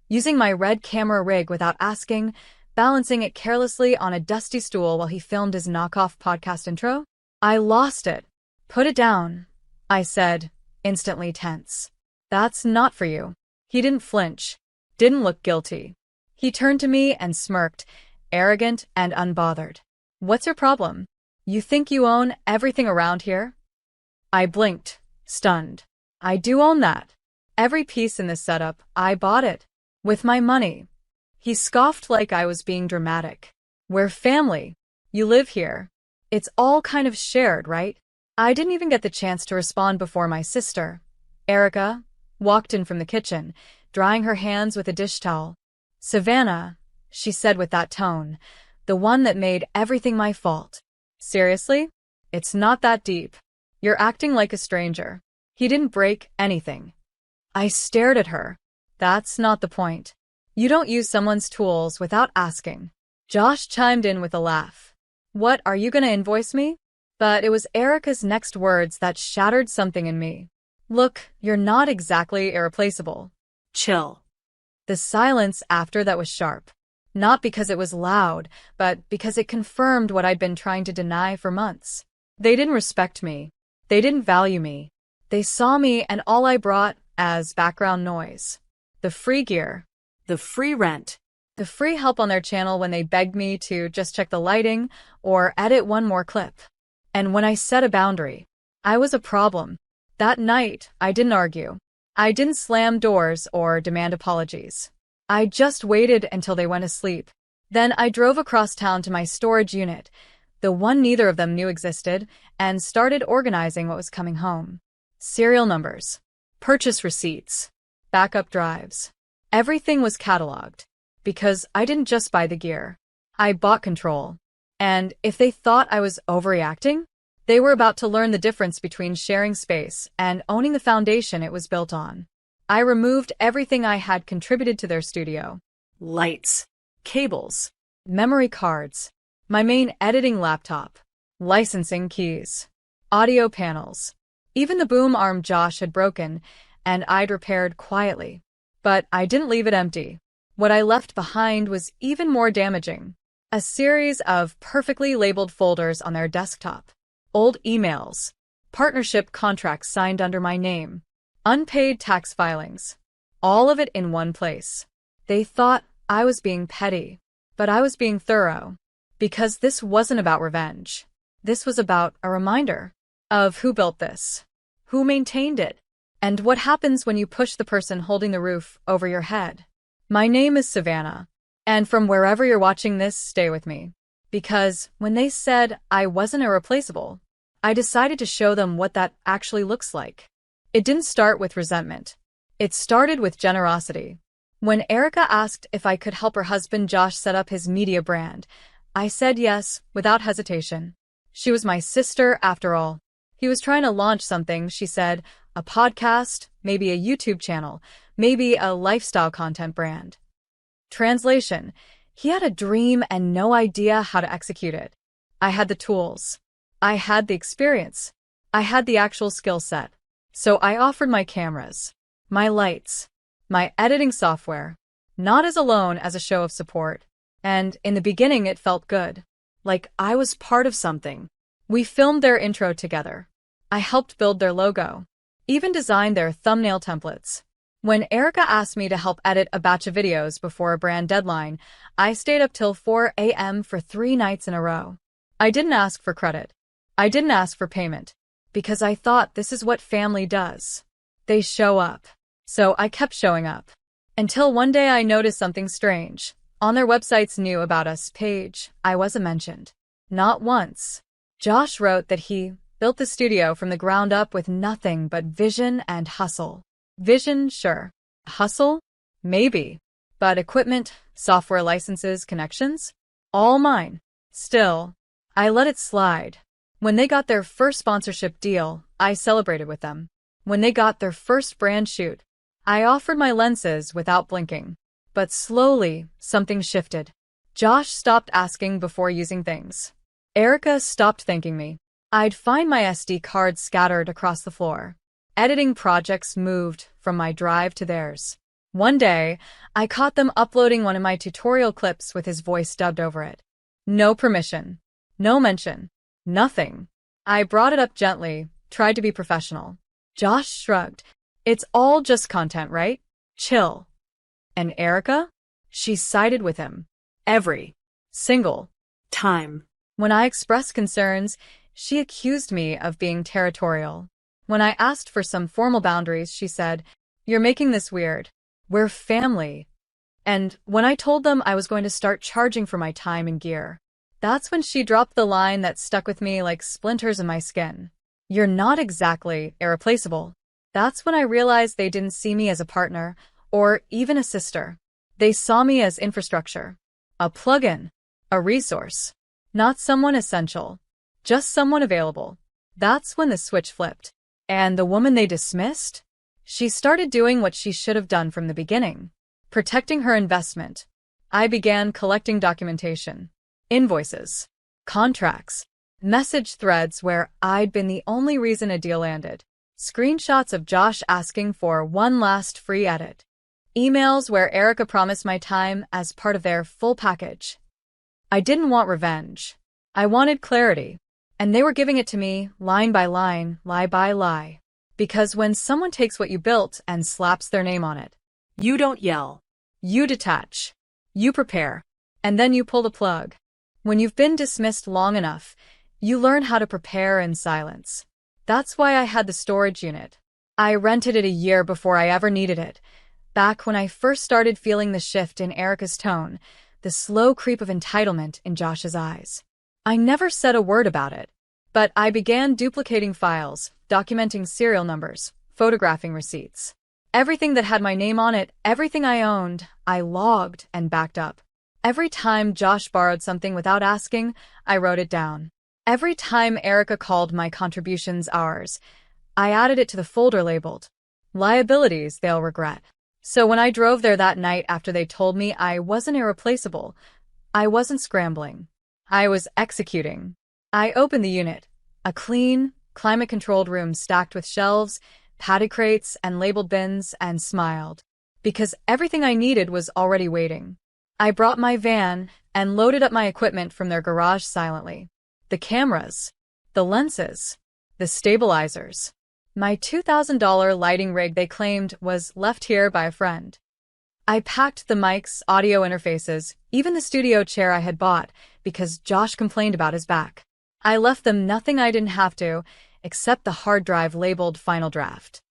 using my red camera rig without asking, balancing it carelessly on a dusty stool while he filmed his knockoff podcast intro. I lost it. Put it down, I said, instantly tense. That's not for you. He didn't flinch, didn't look guilty. He turned to me and smirked, arrogant and unbothered. What's your problem? You think you own everything around here? I blinked, stunned. I do own that. Every piece in this setup, I bought it. With my money. He scoffed like I was being dramatic. We're family. You live here. It's all kind of shared, right? I didn't even get the chance to respond before my sister, Erica, walked in from the kitchen, drying her hands with a dish towel. Savannah, she said with that tone, the one that made everything my fault. Seriously? It's not that deep. You're acting like a stranger. He didn't break anything. I stared at her. That's not the point. You don't use someone's tools without asking. Josh chimed in with a laugh. What, are you gonna invoice me? But it was Erica's next words that shattered something in me. Look, you're not exactly irreplaceable. Chill. The silence after that was sharp. Not because it was loud, but because it confirmed what I'd been trying to deny for months. They didn't respect me. They didn't value me. They saw me and all I brought as background noise. The free gear. The free rent. The free help on their channel when they begged me to just check the lighting or edit one more clip. And when I set a boundary, I was a problem. That night, I didn't argue. I didn't slam doors or demand apologies. I just waited until they went to sleep. Then I drove across town to my storage unit, the one neither of them knew existed, and started organizing what was coming home. Serial numbers, purchase receipts, backup drives. Everything was cataloged. Because I didn't just buy the gear. I bought control. And if they thought I was overreacting, they were about to learn the difference between sharing space and owning the foundation it was built on. I removed everything I had contributed to their studio. Lights. Cables. Memory cards. My main editing laptop. Licensing keys. Audio panels. Even the boom arm Josh had broken, and I'd repaired quietly. But I didn't leave it empty. What I left behind was even more damaging. A series of perfectly labeled folders on their desktop. Old emails. Partnership contracts signed under my name. Unpaid tax filings. All of it in one place. They thought I was being petty, but I was being thorough. Because this wasn't about revenge. This was about a reminder of who built this, who maintained it, and what happens when you push the person holding the roof over your head. My name is Savannah, and from wherever you're watching this, stay with me. Because when they said I wasn't irreplaceable, I decided to show them what that actually looks like. It didn't start with resentment. It started with generosity. When Erica asked if I could help her husband Josh set up his media brand, I said yes, without hesitation. She was my sister, after all. He was trying to launch something, she said, a podcast, maybe a YouTube channel, maybe a lifestyle content brand. Translation: he had a dream and no idea how to execute it. I had the tools. I had the experience. I had the actual skill set. So I offered my cameras, my lights, my editing software, not as a loan, as a show of support. And in the beginning it felt good. Like I was part of something. We filmed their intro together. I helped build their logo. Even designed their thumbnail templates. When Erica asked me to help edit a batch of videos before a brand deadline, I stayed up till 4 a.m. for 3 nights in a row. I didn't ask for credit. I didn't ask for payment. Because I thought this is what family does. They show up. So I kept showing up. Until one day I noticed something strange. On their website's New About Us page, I wasn't mentioned. Not once. Josh wrote that he built the studio from the ground up with nothing but vision and hustle. Vision, sure. Hustle? Maybe. But equipment, software licenses, connections? All mine. Still, I let it slide. When they got their first sponsorship deal, I celebrated with them. When they got their first brand shoot, I offered my lenses without blinking. But slowly, something shifted. Josh stopped asking before using things. Erica stopped thanking me. I'd find my SD cards scattered across the floor. Editing projects moved from my drive to theirs. One day, I caught them uploading one of my tutorial clips with his voice dubbed over it. No permission. No mention. Nothing. I brought it up gently, tried to be professional. Josh shrugged. It's all just content, right? Chill. And Erica? She sided with him. Every single time. When I expressed concerns, she accused me of being territorial. When I asked for some formal boundaries, she said, "You're making this weird. We're family." And when I told them I was going to start charging for my time and gear, that's when she dropped the line that stuck with me like splinters in my skin. "You're not exactly irreplaceable." That's when I realized they didn't see me as a partner or even a sister. They saw me as infrastructure, a plug-in, a resource, not someone essential, just someone available. That's when the switch flipped. And the woman they dismissed? She started doing what she should have done from the beginning, protecting her investment. I began collecting documentation, invoices, contracts, message threads where I'd been the only reason a deal landed, screenshots of Josh asking for one last free edit, emails where Erica promised my time as part of their full package. I didn't want revenge. I wanted clarity. And they were giving it to me, line by line, lie by lie. Because when someone takes what you built and slaps their name on it, You don't yell. you detach, you prepare, and then you pull the plug. When you've been dismissed long enough, you learn how to prepare in silence. That's why I had the storage unit. I rented it a year before I ever needed it. Back when I first started feeling the shift in Erica's tone, the slow creep of entitlement in Josh's eyes. I never said a word about it, but I began duplicating files, documenting serial numbers, photographing receipts. Everything that had my name on it, everything I owned, I logged and backed up. Every time Josh borrowed something without asking, I wrote it down. Every time Erica called my contributions ours, I added it to the folder labeled liabilities they'll regret. So when I drove there that night after they told me I wasn't irreplaceable, I wasn't scrambling. I was executing. I opened the unit, a clean, climate-controlled room stacked with shelves, padded crates, and labeled bins, and smiled. Because everything I needed was already waiting. I brought my van and loaded up my equipment from their garage silently. The cameras, the lenses, the stabilizers. My $2,000 lighting rig they claimed was left here by a friend. I packed the mics, audio interfaces, even the studio chair I had bought because Josh complained about his back. I left them nothing I didn't have to, except the hard drive labeled Final Draft.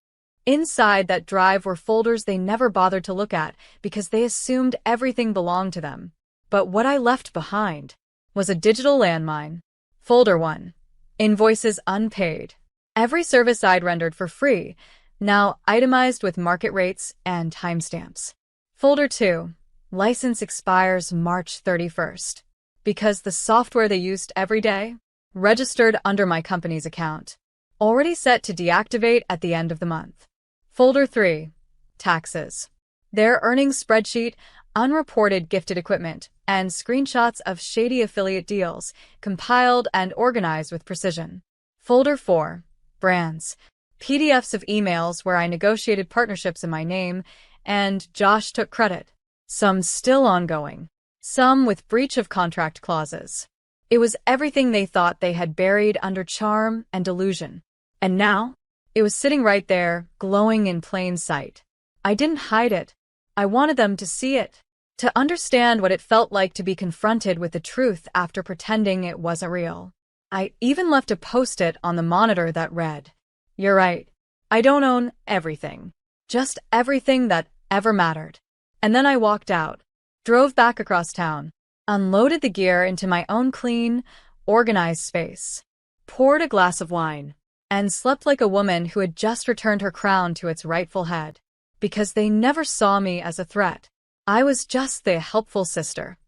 Inside that drive were folders they never bothered to look at because they assumed everything belonged to them. But what I left behind was a digital landmine. Folder 1. Invoices unpaid. Every service I'd rendered for free, now itemized with market rates and timestamps. Folder 2. License expires March 31st. Because the software they used every day, registered under my company's account, already set to deactivate at the end of the month. Folder 3. Taxes. Their earnings spreadsheet, unreported gifted equipment, and screenshots of shady affiliate deals, compiled and organized with precision. Folder 4. Brands. PDFs of emails where I negotiated partnerships in my name, and Josh took credit. Some still ongoing. Some with breach of contract clauses. It was everything they thought they had buried under charm and delusion. And now, it was sitting right there, glowing in plain sight. I didn't hide it. I wanted them to see it, to understand what it felt like to be confronted with the truth after pretending it wasn't real. I even left a post-it on the monitor that read, "You're right. I don't own everything. Just everything that ever mattered." And then I walked out, drove back across town, unloaded the gear into my own clean, organized space, poured a glass of wine, and slept like a woman who had just returned her crown to its rightful head. Because they never saw me as a threat. I was just the helpful sister,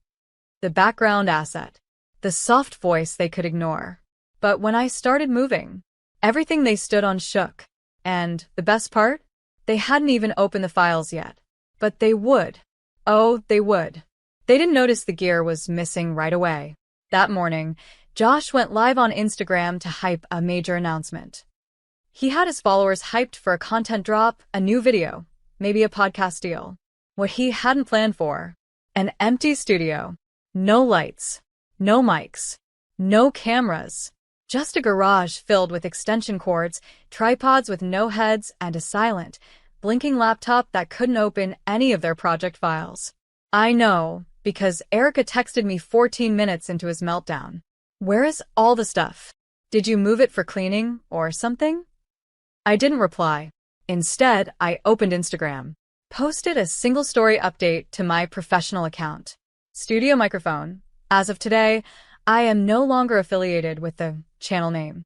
the background asset, the soft voice they could ignore. But when I started moving, everything they stood on shook. And the best part? They hadn't even opened the files yet. But they would. Oh, they would. They didn't notice the gear was missing right away. That morning, Josh went live on Instagram to hype a major announcement. He had his followers hyped for a content drop, a new video, maybe a podcast deal. what he hadn't planned for. An empty studio. No lights. No mics. No cameras. Just a garage filled with extension cords, tripods with no heads, and a silent, blinking laptop that couldn't open any of their project files. I know, because Erica texted me 14 minutes into his meltdown. Where is all the stuff? Did you move it for cleaning or something? I didn't reply. Instead, I opened Instagram. Posted a single-story update to my professional account. Studio microphone. As of today, I am no longer affiliated with the channel name.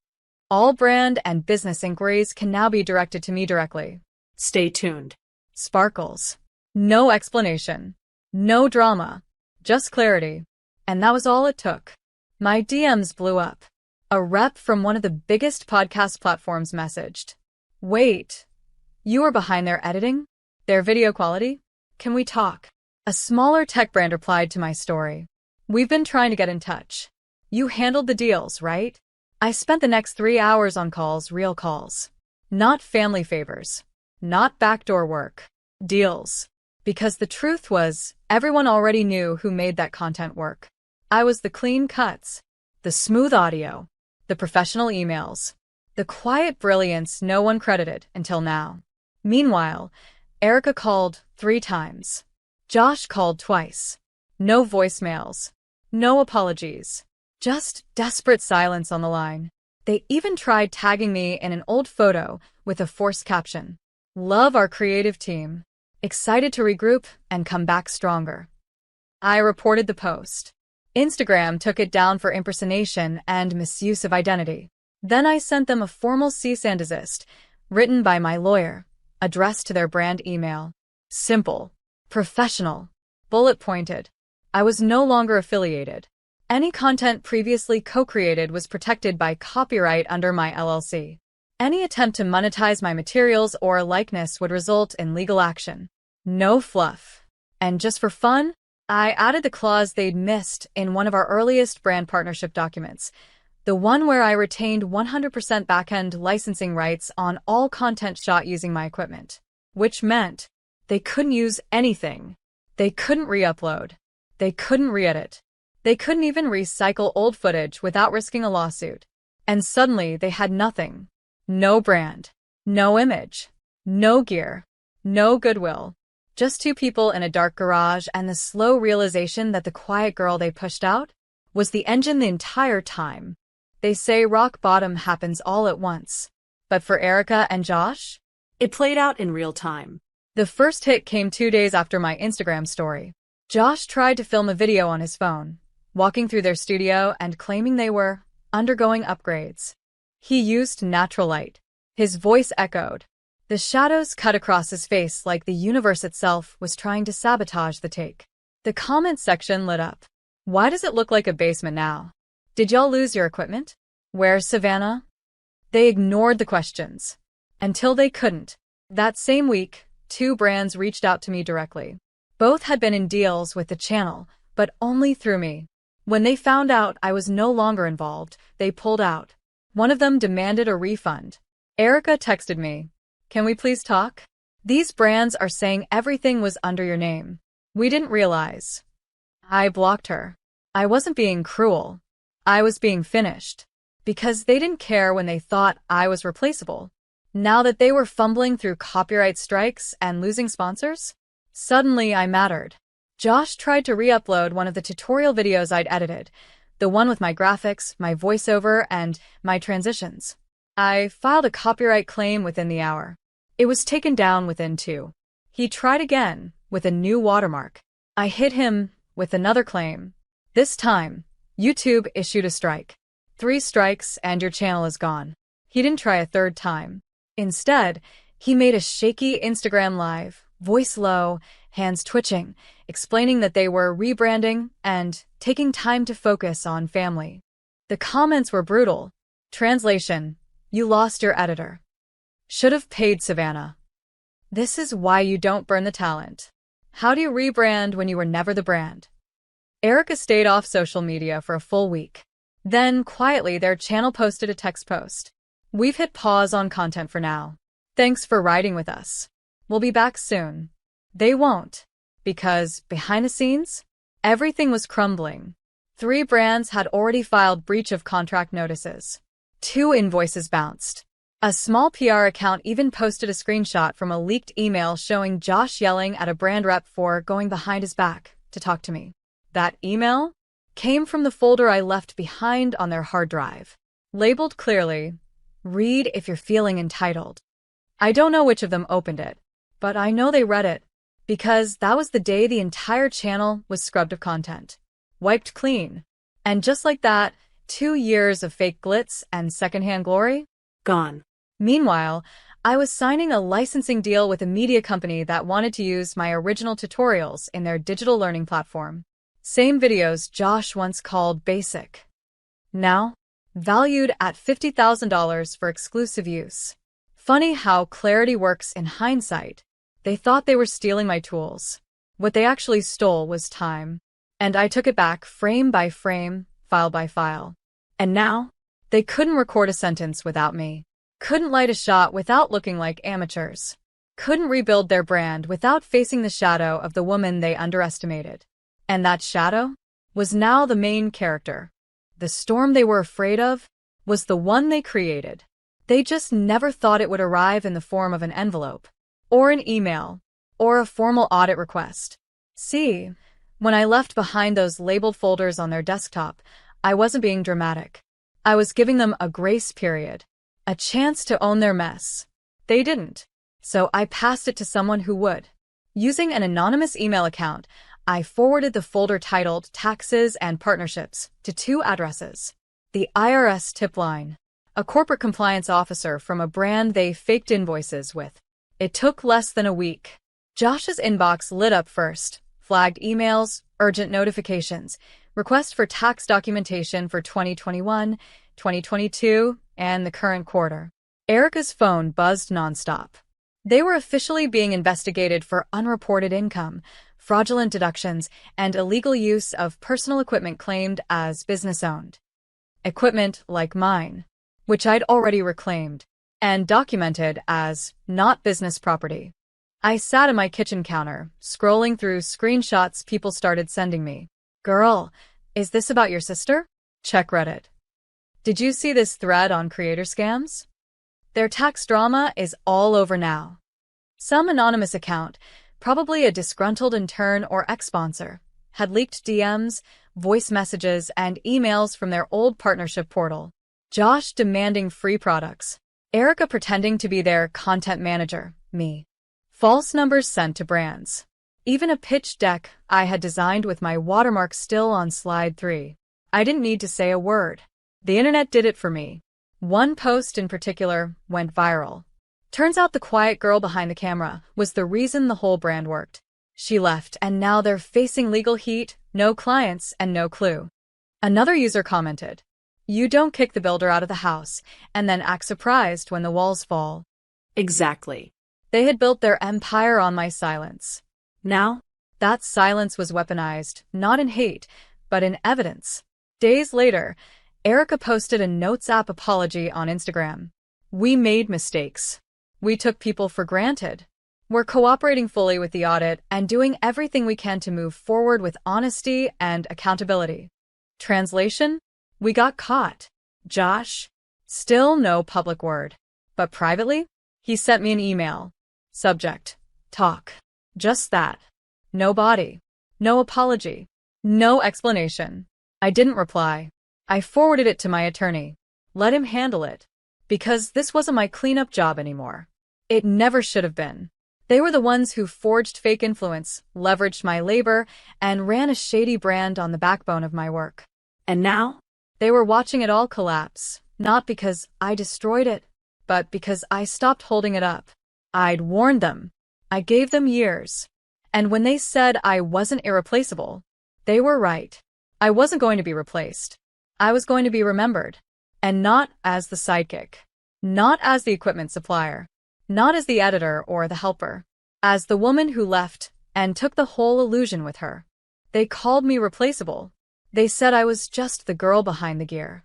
All brand and business inquiries can now be directed to me directly. Stay tuned. Sparkles. No explanation. No drama. Just clarity. And that was all it took. My DMs blew up. A rep from one of the biggest podcast platforms messaged. Wait, you were behind their editing? Their video quality? Can we talk? A smaller tech brand replied to my story. We've been trying to get in touch. You handled the deals, right? I spent the next 3 hours on calls, real calls. Not family favors. Not backdoor work. Deals. Because the truth was, everyone already knew who made that content work. I was the clean cuts, the smooth audio, the professional emails, the quiet brilliance no one credited until now. Meanwhile, Erica called 3 times. Josh called twice. No voicemails. No apologies. Just desperate silence on the line. They even tried tagging me in an old photo with a forced caption. Love our creative team. Excited to regroup and come back stronger. I reported the post. Instagram took it down for impersonation and misuse of identity. Then I sent them a formal cease and desist, written by my lawyer, addressed to their brand email. Simple. Professional. Bullet-pointed. I was no longer affiliated. Any content previously co-created was protected by copyright under my LLC. Any attempt to monetize my materials or likeness would result in legal action. No fluff. And just for fun, I added the clause they'd missed in one of our earliest brand partnership documents, the one where I retained 100% backend licensing rights on all content shot using my equipment, which meant they couldn't use anything. They couldn't re-upload. They couldn't re-edit. They couldn't even recycle old footage without risking a lawsuit. And suddenly they had nothing. No brand. No image. No gear. No goodwill. Just 2 people in a dark garage, and the slow realization that the quiet girl they pushed out was the engine the entire time. They say rock bottom happens all at once. But for Erica and Josh, It played out in real time. the first hit came 2 days after my Instagram story. Josh tried to film a video on his phone, walking through their studio and claiming they were undergoing upgrades. He used natural light. His voice echoed. The shadows cut across his face like the universe itself was trying to sabotage the take. The comment section lit up. Why does it look like a basement now? Did y'all lose your equipment? Where's Savannah? They ignored the questions. Until they couldn't. That same week, 2 brands reached out to me directly. Both had been in deals with the channel, but only through me. When they found out I was no longer involved, they pulled out. One of them demanded a refund. Erica texted me. Can we please talk? These brands are saying everything was under your name. We didn't realize. I blocked her. I wasn't being cruel. I was being finished. Because they didn't care when they thought I was replaceable. Now that they were fumbling through copyright strikes and losing sponsors, suddenly I mattered. Josh tried to re-upload one of the tutorial videos I'd edited, the one with my graphics, my voiceover, and my transitions. I filed a copyright claim within the hour. It was taken down within 2. He tried again, with a new watermark. I hit him with another claim. This time, YouTube issued a strike. 3 strikes and your channel is gone. He didn't try a 3rd time. Instead, he made a shaky Instagram live, voice low, hands twitching, explaining that they were rebranding and taking time to focus on family. The comments were brutal. Translation: you lost your editor. Should have paid Savannah. This is why you don't burn the talent. How do you rebrand when you were never the brand? Erica stayed off social media for a full week. Then, quietly, their channel posted a text post. We've hit pause on content for now. Thanks for riding with us. We'll be back soon. They won't. Because, behind the scenes, everything was crumbling. 3 brands had already filed breach of contract notices. 2 invoices bounced. A small PR account even posted a screenshot from a leaked email showing Josh yelling at a brand rep for going behind his back to talk to me. That email came from the folder I left behind on their hard drive. Labeled clearly, "Read if you're feeling entitled." I don't know which of them opened it, but I know they read it, because that was the day the entire channel was scrubbed of content. Wiped clean. And just like that, 2 years of fake glitz and secondhand glory? Gone. Meanwhile, I was signing a licensing deal with a media company that wanted to use my original tutorials in their digital learning platform. Same videos Josh once called basic. Now, valued at $50,000 for exclusive use. Funny how clarity works in hindsight. They thought they were stealing my tools. What they actually stole was time. And I took it back frame by frame, file by file. And now, they couldn't record a sentence without me. Couldn't light a shot without looking like amateurs. Couldn't rebuild their brand without facing the shadow of the woman they underestimated. And that shadow was now the main character. The storm they were afraid of was the one they created. They just never thought it would arrive in the form of an envelope, or an email, or a formal audit request. See, when I left behind those labeled folders on their desktop, I wasn't being dramatic. I was giving them a grace period. A chance to own their mess. They didn't, so I passed it to someone who would. Using an anonymous email account, I forwarded the folder titled Taxes and Partnerships to 2 addresses. The IRS tip line, a corporate compliance officer from a brand they faked invoices with. It took less than a week. Josh's inbox lit up first, flagged emails, urgent notifications, request for tax documentation for 2021, 2022, and the current quarter. Erica's phone buzzed nonstop. They were officially being investigated for unreported income, fraudulent deductions, and illegal use of personal equipment claimed as business-owned. Equipment like mine, which I'd already reclaimed, and documented as not business property. I sat at my kitchen counter, scrolling through screenshots people started sending me. "Girl, is this about your sister? Check Reddit. Did you see this thread on creator scams? Their tax drama is all over now." Some anonymous account, probably a disgruntled intern or ex-sponsor, had leaked DMs, voice messages, and emails from their old partnership portal. Josh demanding free products. Erica pretending to be their content manager, me. False numbers sent to brands. Even a pitch deck I had designed with my watermark still on slide 3. I didn't need to say a word. The internet did it for me. One post in particular went viral. Turns out the quiet girl behind the camera was the reason the whole brand worked. She left, and now they're facing legal heat, no clients, and no clue. Another user commented, "You don't kick the builder out of the house, and then act surprised when the walls fall." Exactly. They had built their empire on my silence. Now, that silence was weaponized, not in hate, but in evidence. Days later, Erica posted a Notes app apology on Instagram. "We made mistakes. We took people for granted. We're cooperating fully with the audit and doing everything we can to move forward with honesty and accountability." Translation? We got caught. Josh? Still no public word. But privately? He sent me an email. Subject: talk. Just that. No body. No apology. No explanation. I didn't reply. I forwarded it to my attorney. Let him handle it. Because this wasn't my cleanup job anymore. It never should have been. They were the ones who forged fake influence, leveraged my labor, and ran a shady brand on the backbone of my work. and now, They were watching it all collapse, not because I destroyed it, but because I stopped holding it up. I'd warned them. I gave them years. And when they said I wasn't irreplaceable, they were right. I wasn't going to be replaced. I was going to be remembered. And not as the sidekick. Not as the equipment supplier. Not as the editor or the helper. As the woman who left and took the whole illusion with her. They called me replaceable. They said I was just the girl behind the gear.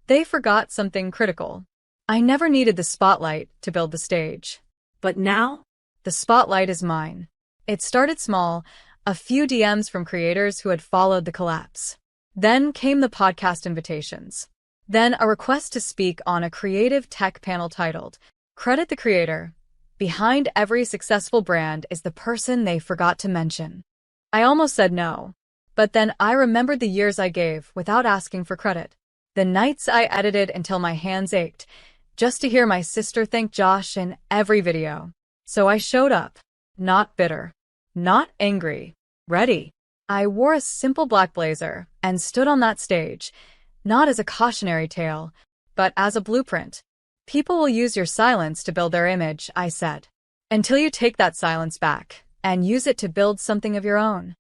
They forgot something critical. I never needed the spotlight to build the stage. but now, The spotlight is mine. It started small, a few DMs from creators who had followed the collapse. Then came the podcast invitations. Then a request to speak on a creative tech panel titled, "Credit the Creator. Behind every successful brand is the person they forgot to mention." I almost said no. But then I remembered the years I gave without asking for credit. The nights I edited until my hands ached, just to hear my sister thank Josh in every video. So I showed up. Not bitter. Not angry. Ready. I wore a simple black blazer and stood on that stage, not as a cautionary tale, but as a blueprint. "People will use your silence to build their image," I said. "Until you take that silence back and use it to build something of your own."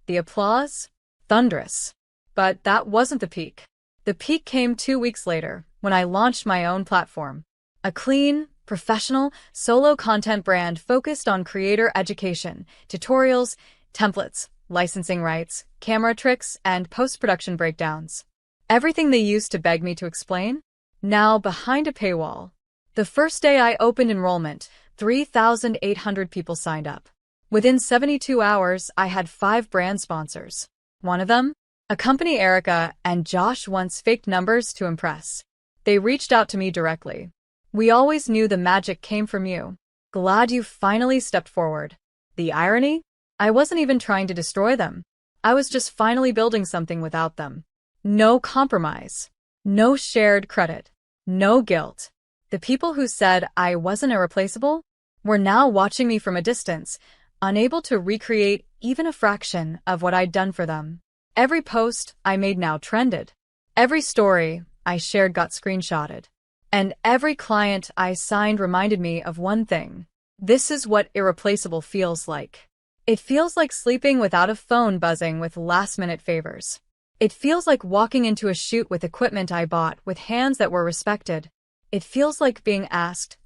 The applause? Thunderous. But that wasn't the peak. The peak came 2 weeks later, when I launched my own platform. A clean, professional, solo content brand focused on creator education, tutorials, templates, licensing rights, camera tricks, and post-production breakdowns. Everything they used to beg me to explain? Now behind a paywall. The first day I opened enrollment, 3,800 people signed up. Within 72 hours, I had 5 brand sponsors. One of them? A company Erica and Josh once faked numbers to impress. They reached out to me directly. "We always knew the magic came from you. Glad you finally stepped forward." The irony? I wasn't even trying to destroy them. I was just finally building something without them. No compromise. No shared credit. No guilt. The people who said I wasn't irreplaceable were now watching me from a distance, unable to recreate even a fraction of what I'd done for them. Every post I made now trended. Every story I shared got screenshotted. And every client I signed reminded me of one thing. This is what irreplaceable feels like. It feels like sleeping without a phone buzzing with last-minute favors. It feels like walking into a shoot with equipment I bought with hands that were respected. It feels like being asked,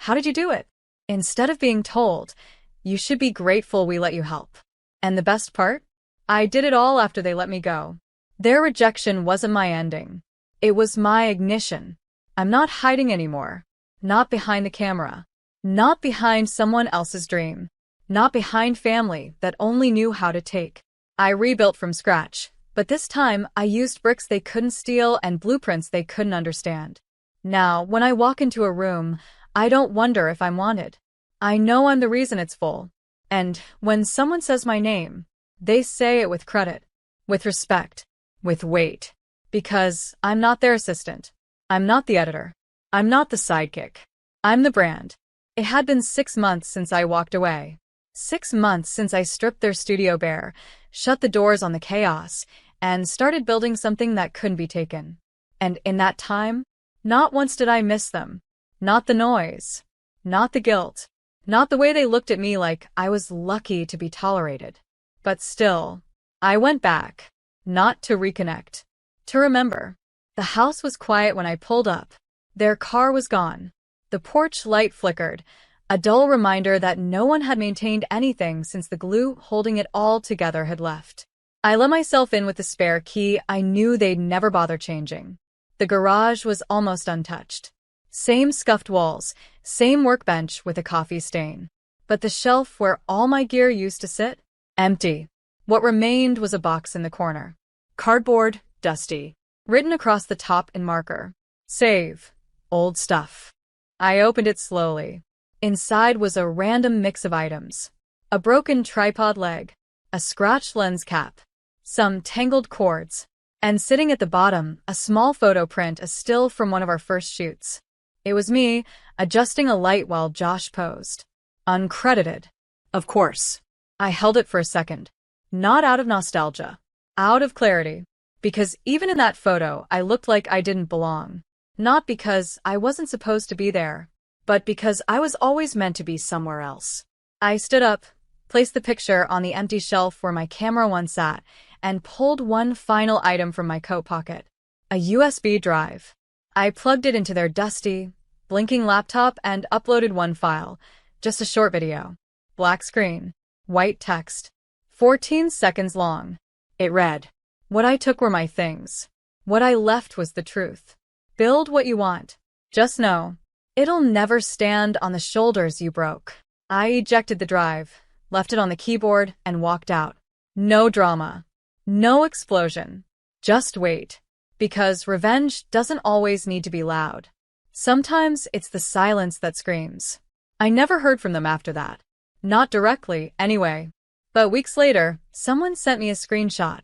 "How did you do it?" instead of being told, "You should be grateful we let you help." And the best part? I did it all after they let me go. Their rejection wasn't my ending. It was my ignition. I'm not hiding anymore. Not behind the camera. Not behind someone else's dream. Not behind family that only knew how to take. I rebuilt from scratch, but this time I used bricks they couldn't steal and blueprints they couldn't understand. Now, when I walk into a room, I don't wonder if I'm wanted. I know I'm the reason it's full. And when someone says my name, they say it with credit, with respect, with weight. Because I'm not their assistant. I'm not the editor. I'm not the sidekick. I'm the brand. It had been 6 months since I walked away. 6 months since I stripped their studio bare, shut the doors on the chaos, and started building something that couldn't be taken. And in that time, not once did I miss them. Not the noise. Not the guilt. Not the way they looked at me like I was lucky to be tolerated. But still, I went back. Not to reconnect. To remember. The house was quiet when I pulled up. Their car was gone. The porch light flickered, a dull reminder that no one had maintained anything since the glue holding it all together had left. I let myself in with the spare key I knew they'd never bother changing. The garage was almost untouched. Same scuffed walls, same workbench with a coffee stain. But the shelf where all my gear used to sit? Empty. What remained was a box in the corner. Cardboard, dusty. Written across the top in marker. Save. Old stuff. I opened it slowly. Inside was a random mix of items. A broken tripod leg. A scratched lens cap. Some tangled cords. And sitting at the bottom, a small photo print, a still from one of our first shoots. It was me, adjusting a light while Josh posed. Uncredited. Of course. I held it for a second. Not out of nostalgia. Out of clarity. Because even in that photo, I looked like I didn't belong. Not because I wasn't supposed to be there, but because I was always meant to be somewhere else. I stood up, placed the picture on the empty shelf where my camera once sat, and pulled one final item from my coat pocket. A USB drive. I plugged it into their dusty, blinking laptop and uploaded one file. Just a short video. Black screen. White text. 14 seconds long. It read, "What I took were my things. What I left was the truth. Build what you want. Just know, it'll never stand on the shoulders you broke." I ejected the drive, left it on the keyboard, and walked out. No drama. No explosion. Just wait. Because revenge doesn't always need to be loud. Sometimes it's the silence that screams. I never heard from them after that. Not directly, anyway. But weeks later, someone sent me a screenshot,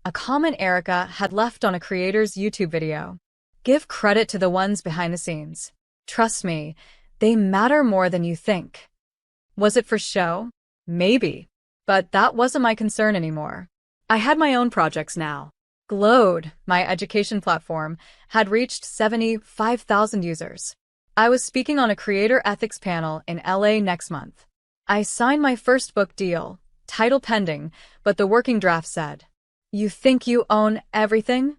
a comment Erica had left on a creator's YouTube video. Give credit to the ones behind the scenes. Trust me, they matter more than you think. Was it for show? Maybe. But that wasn't my concern anymore. I had my own projects now. Glowed, my education platform, had reached 75,000 users. I was speaking on a creator ethics panel in LA next month. I signed my first book deal, title pending, but the working draft said, "You think you own everything?"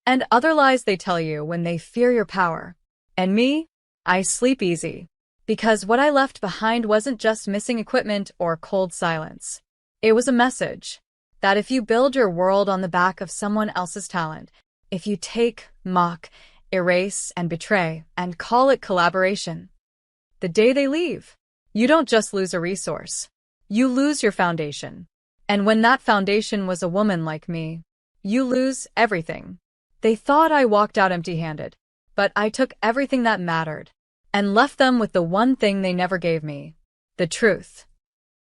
And other lies they tell you when they fear your power. And me? I sleep easy. Because what I left behind wasn't just missing equipment or cold silence. It was a message that if you build your world on the back of someone else's talent, if you take, mock, erase, and betray, and call it collaboration, the day they leave, you don't just lose a resource. You lose your foundation. And when that foundation was a woman like me, you lose everything. They thought I walked out empty-handed, but I took everything that mattered and left them with the one thing they never gave me: the truth.